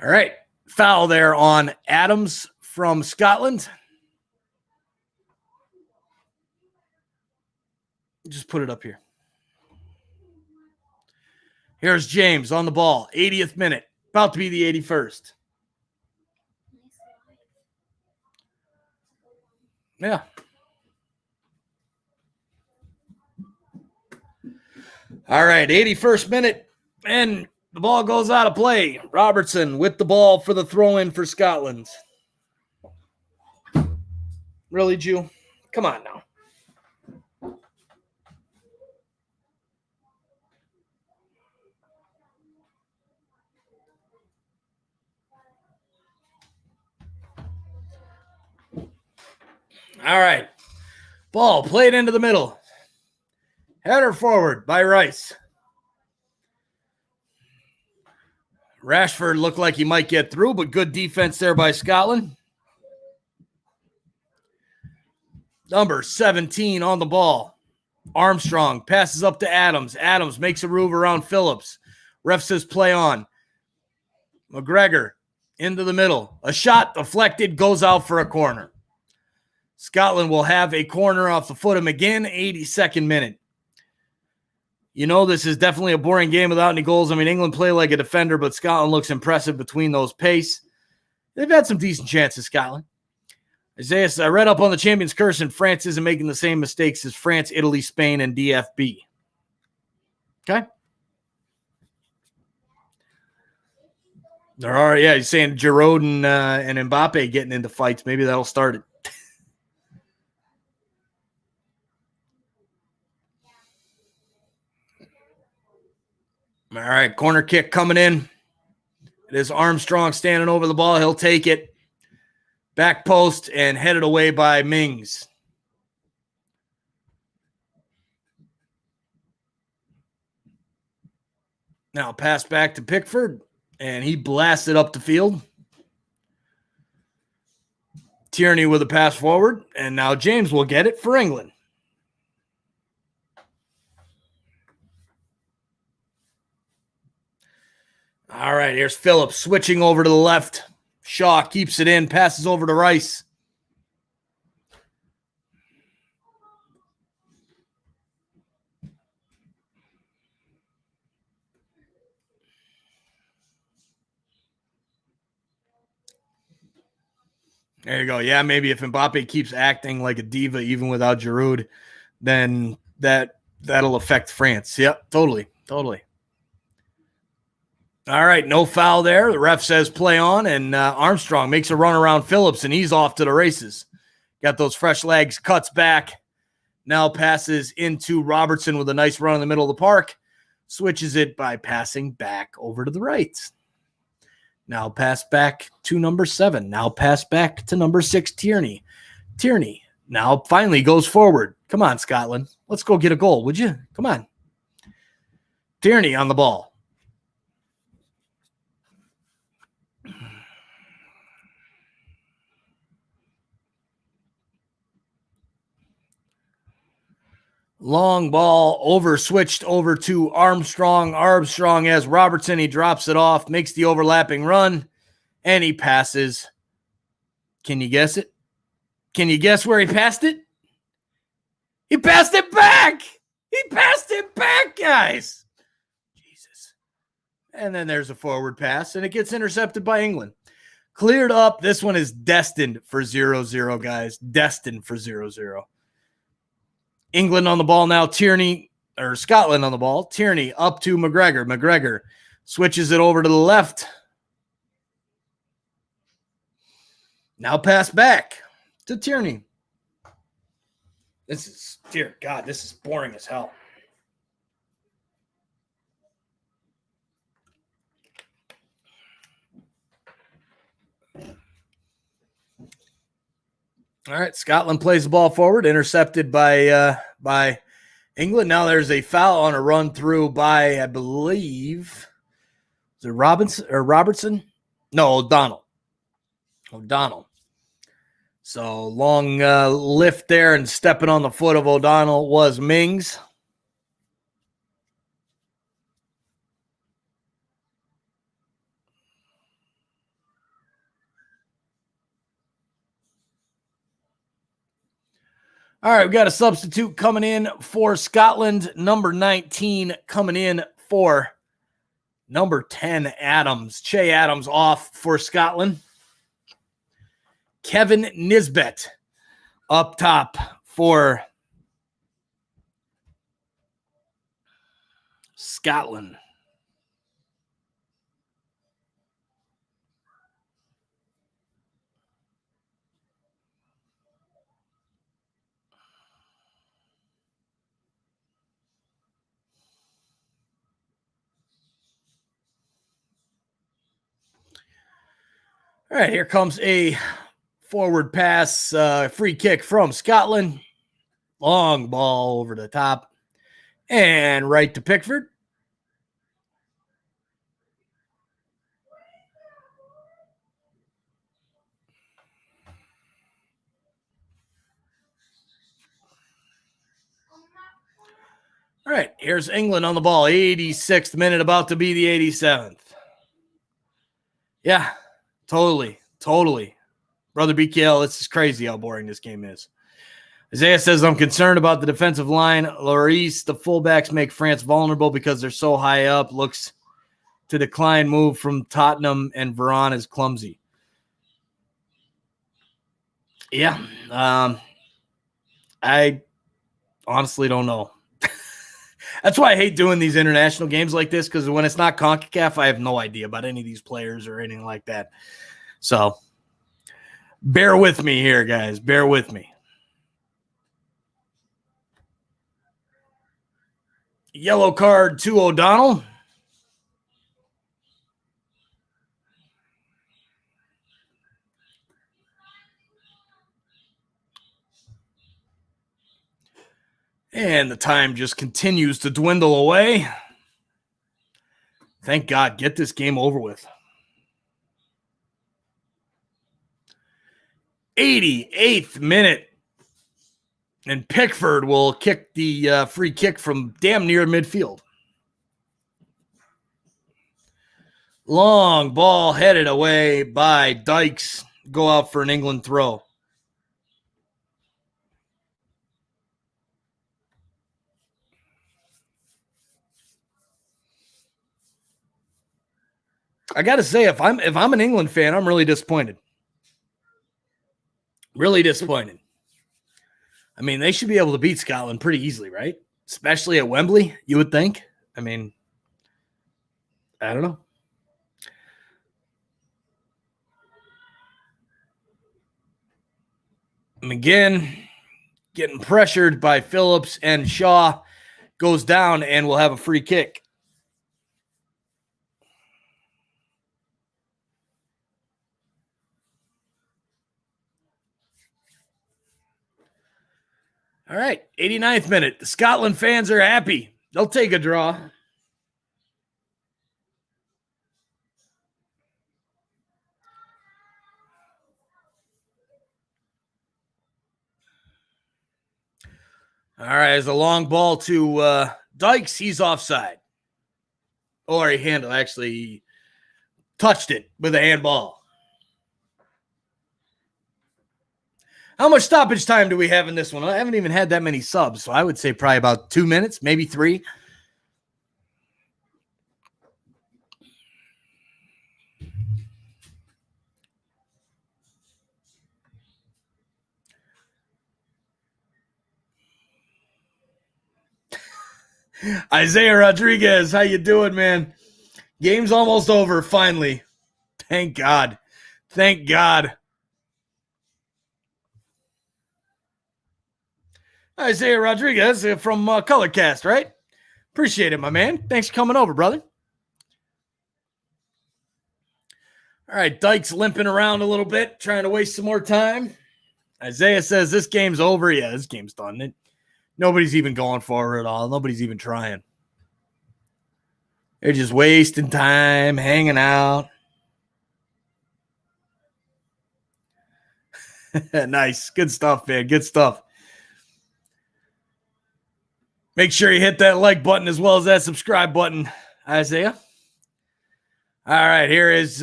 All right. Foul there on Adams from Scotland. Just put it up here. Here's James on the ball. 80th minute. About to be the 81st. Yeah. All right, 81st minute, and the ball goes out of play. Robertson with the ball for the throw-in for Scotland. Really, Jew? Come on now. All right. Ball played into the middle. Header forward by Rice. Rashford looked like he might get through, but good defense there by Scotland. Number 17 on the ball. Armstrong passes up to Adams. Adams makes a move around Phillips. Ref says play on. McGregor into the middle. A shot deflected, goes out for a corner. Scotland will have a corner off the foot of McGinn, 82nd minute. You know, this is definitely a boring game without any goals. I mean, England play like a defender, but Scotland looks impressive between those pace. They've had some decent chances, Scotland. Isaiah, I read up on the Champions Curse, and France isn't making the same mistakes as France, Italy, Spain, and DFB. Okay? There are, yeah, he's saying Giroud and Mbappe getting into fights. Maybe that'll start it. All right, corner kick coming in. It is Armstrong standing over the ball. He'll take it. Back post and headed away by Mings. Now pass back to Pickford, and he blasts it up the field. Tierney with a pass forward, and now James will get it for England. All right, here's Phillips switching over to the left. Shaw keeps it in, passes over to Rice. There you go. Yeah, maybe if Mbappe keeps acting like a diva even without Giroud, then that'll affect France. Yep, totally. All right, no foul there. The ref says play on, and Armstrong makes a run around Phillips, and he's off to the races. Got those fresh legs, cuts back, now passes into Robertson with a nice run in the middle of the park, switches it by passing back over to the right. Now pass back to number 7. Now pass back to number 6, Tierney. Tierney now finally goes forward. Come on, Scotland. Let's go get a goal, would you? Come on. Tierney on the ball. Long ball switched over to Armstrong. Armstrong has Robertson. He drops it off, makes the overlapping run, and he passes. Can you guess it? Can you guess where he passed it? He passed it back. He passed it back, guys. Jesus. And then there's a forward pass, and it gets intercepted by England. Cleared up. This one is destined for 0-0, guys. Destined for 0-0. England on the ball now. Scotland on the ball. Tierney up to McGregor. McGregor switches it over to the left. Now pass back to Tierney. Dear God, this is boring as hell. All right, Scotland plays the ball forward, intercepted by England. Now there's a foul on a run through by, I believe, is it Robertson? No, O'Donnell. So long lift there, and stepping on the foot of O'Donnell was Mings. All right, we got a substitute coming in for Scotland. Number 19 coming in for number 10, Adams. Che Adams off for Scotland. Kevin Nisbet up top for Scotland. All right, here comes a forward pass, free kick from Scotland. Long ball over the top and right to Pickford. All right, here's England on the ball. 86th minute, about to be the 87th. Yeah, totally. Brother BKL, this is crazy how boring this game is. Isaiah says, I'm concerned about the defensive line. Lloris, the fullbacks make France vulnerable because they're so high up. Looks to decline move from Tottenham, and Varane is clumsy. Yeah, I honestly don't know. That's why I hate doing these international games like this, because when it's not CONCACAF, I have no idea about any of these players or anything like that. So bear with me here, guys. Bear with me. Yellow card to O'Donnell. And the time just continues to dwindle away. Thank God, get this game over with. 88th minute. And Pickford will kick the free kick from damn near midfield. Long ball headed away by Dykes. Go out for an England throw. I got to say, if I'm an England fan, I'm really disappointed. Really disappointed. I mean, they should be able to beat Scotland pretty easily, right? Especially at Wembley, you would think. I mean, I don't know. McGinn getting pressured by Phillips, and Shaw goes down and will have a free kick. All right, 89th minute. The Scotland fans are happy. They'll take a draw. All right, there's a long ball to Dykes. He's offside. Or he touched it with a handball. How much stoppage time do we have in this one? I haven't even had that many subs, so I would say probably about 2 minutes, maybe 3. Isaiah Rodriguez, how you doing, man? Game's almost over, finally. Thank God. Thank God. Isaiah Rodriguez from Colorcast, right? Appreciate it, my man. Thanks for coming over, brother. All right, Dykes limping around a little bit, trying to waste some more time. Isaiah says this game's over. Yeah, this game's done. Nobody's even going for it at all. Nobody's even trying. They're just wasting time, hanging out. Nice. Good stuff, man. Good stuff. Make sure you hit that like button as well as that subscribe button, Isaiah. All right, here is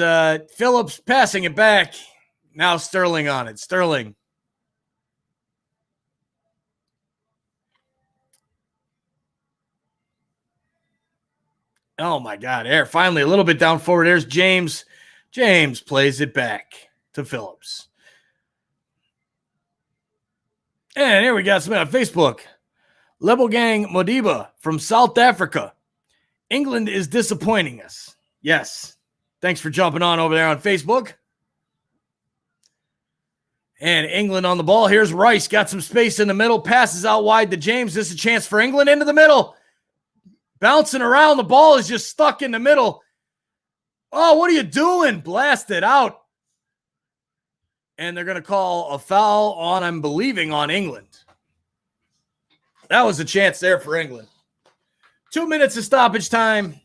Phillips passing it back. Now Sterling on it. Sterling. Oh, my God. There, finally, a little bit down forward. There's James. James plays it back to Phillips. And here we got something on Facebook. Lebelgang Modiba from South Africa. England is disappointing us. Yes. Thanks for jumping on over there on Facebook. And England on the ball. Here's Rice. Got some space in the middle. Passes out wide to James. This is a chance for England into the middle. Bouncing around. The ball is just stuck in the middle. Oh, what are you doing? Blast it out. And they're going to call a foul on, I'm believing, on England. That was a chance there for England. 2 minutes of stoppage time.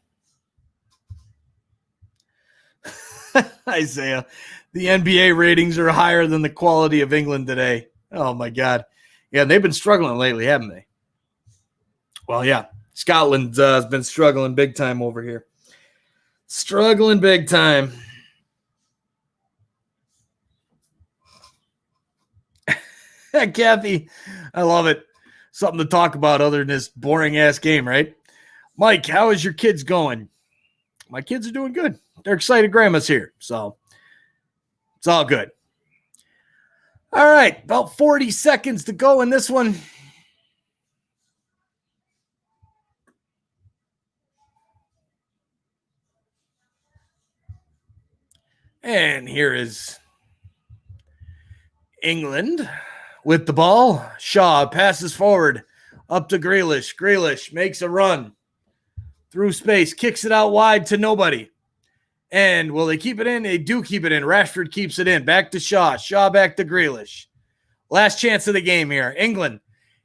Isaiah, the NBA ratings are higher than the quality of England today. Oh, my God. Yeah, they've been struggling lately, haven't they? Well, yeah. Scotland has been struggling big time over here. Struggling big time. Kathy, I love it. Something to talk about other than this boring-ass game, right? Mike, how is your kids going? My kids are doing good. They're excited grandma's here, so it's all good. All right, about 40 seconds to go in this one. And here is England with the ball. Shaw passes forward up to Grealish. Grealish makes a run through space, kicks it out wide to nobody. And will they keep it in? They do keep it in. Rashford keeps it in. Back to Shaw. Shaw back to Grealish. Last chance of the game here. England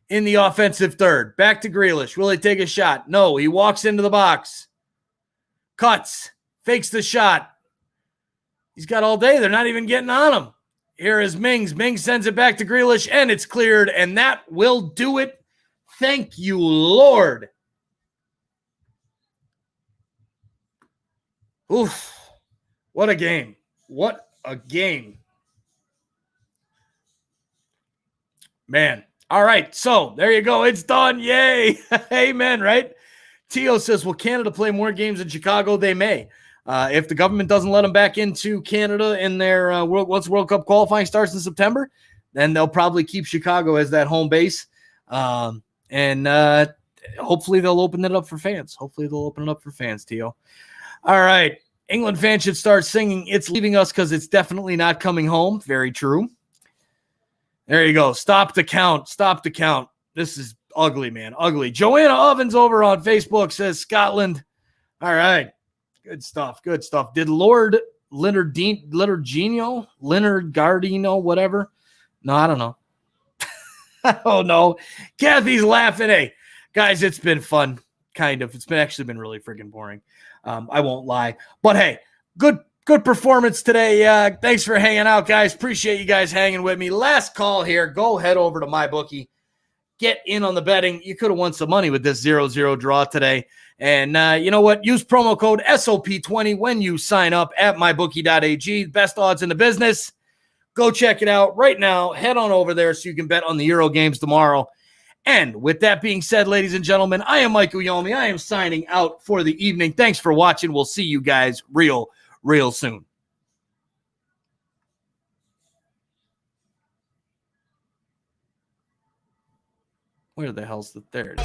in the offensive third. Back to Grealish. Will he take a shot? No. He walks into the box. Cuts. Fakes the shot. He's got all day. They're not even getting on him. Here is Mings. Mings sends it back to Grealish, and it's cleared, and that will do it. Thank you, Lord. Oof. What a game. What a game. Man. All right. So there you go. It's done. Yay. Amen. Right? Tio says, will Canada play more games in Chicago? They may. If the government doesn't let them back into Canada in their once World Cup qualifying starts in September, then they'll probably keep Chicago as that home base. And hopefully they'll open it up for fans. Tio. All right. England fans should start singing It's Leaving Us because it's definitely not coming home. Very true. There you go. Stop the count. This is ugly, man. Ugly. Joanna Ovens over on Facebook says Scotland. All right. Good stuff. Did Lord Gardino, whatever? No, I don't know. Oh, no. Kathy's laughing. Hey, guys, it's been fun. Kind of. It's actually been really freaking boring. I won't lie. But, hey, good performance today. Thanks for hanging out, guys. Appreciate you guys hanging with me. Last call here. Go head over to MyBookie. Get in on the betting. You could have won some money with this 0-0 draw today. And you know what? Use promo code SOP20 when you sign up at mybookie.ag. Best odds in the business. Go check it out right now. Head on over there so you can bet on the Euro games tomorrow. And with that being said, ladies and gentlemen, I am Mike Uyomi. I am signing out for the evening. Thanks for watching. We'll see you guys real soon. Where the hell's the third?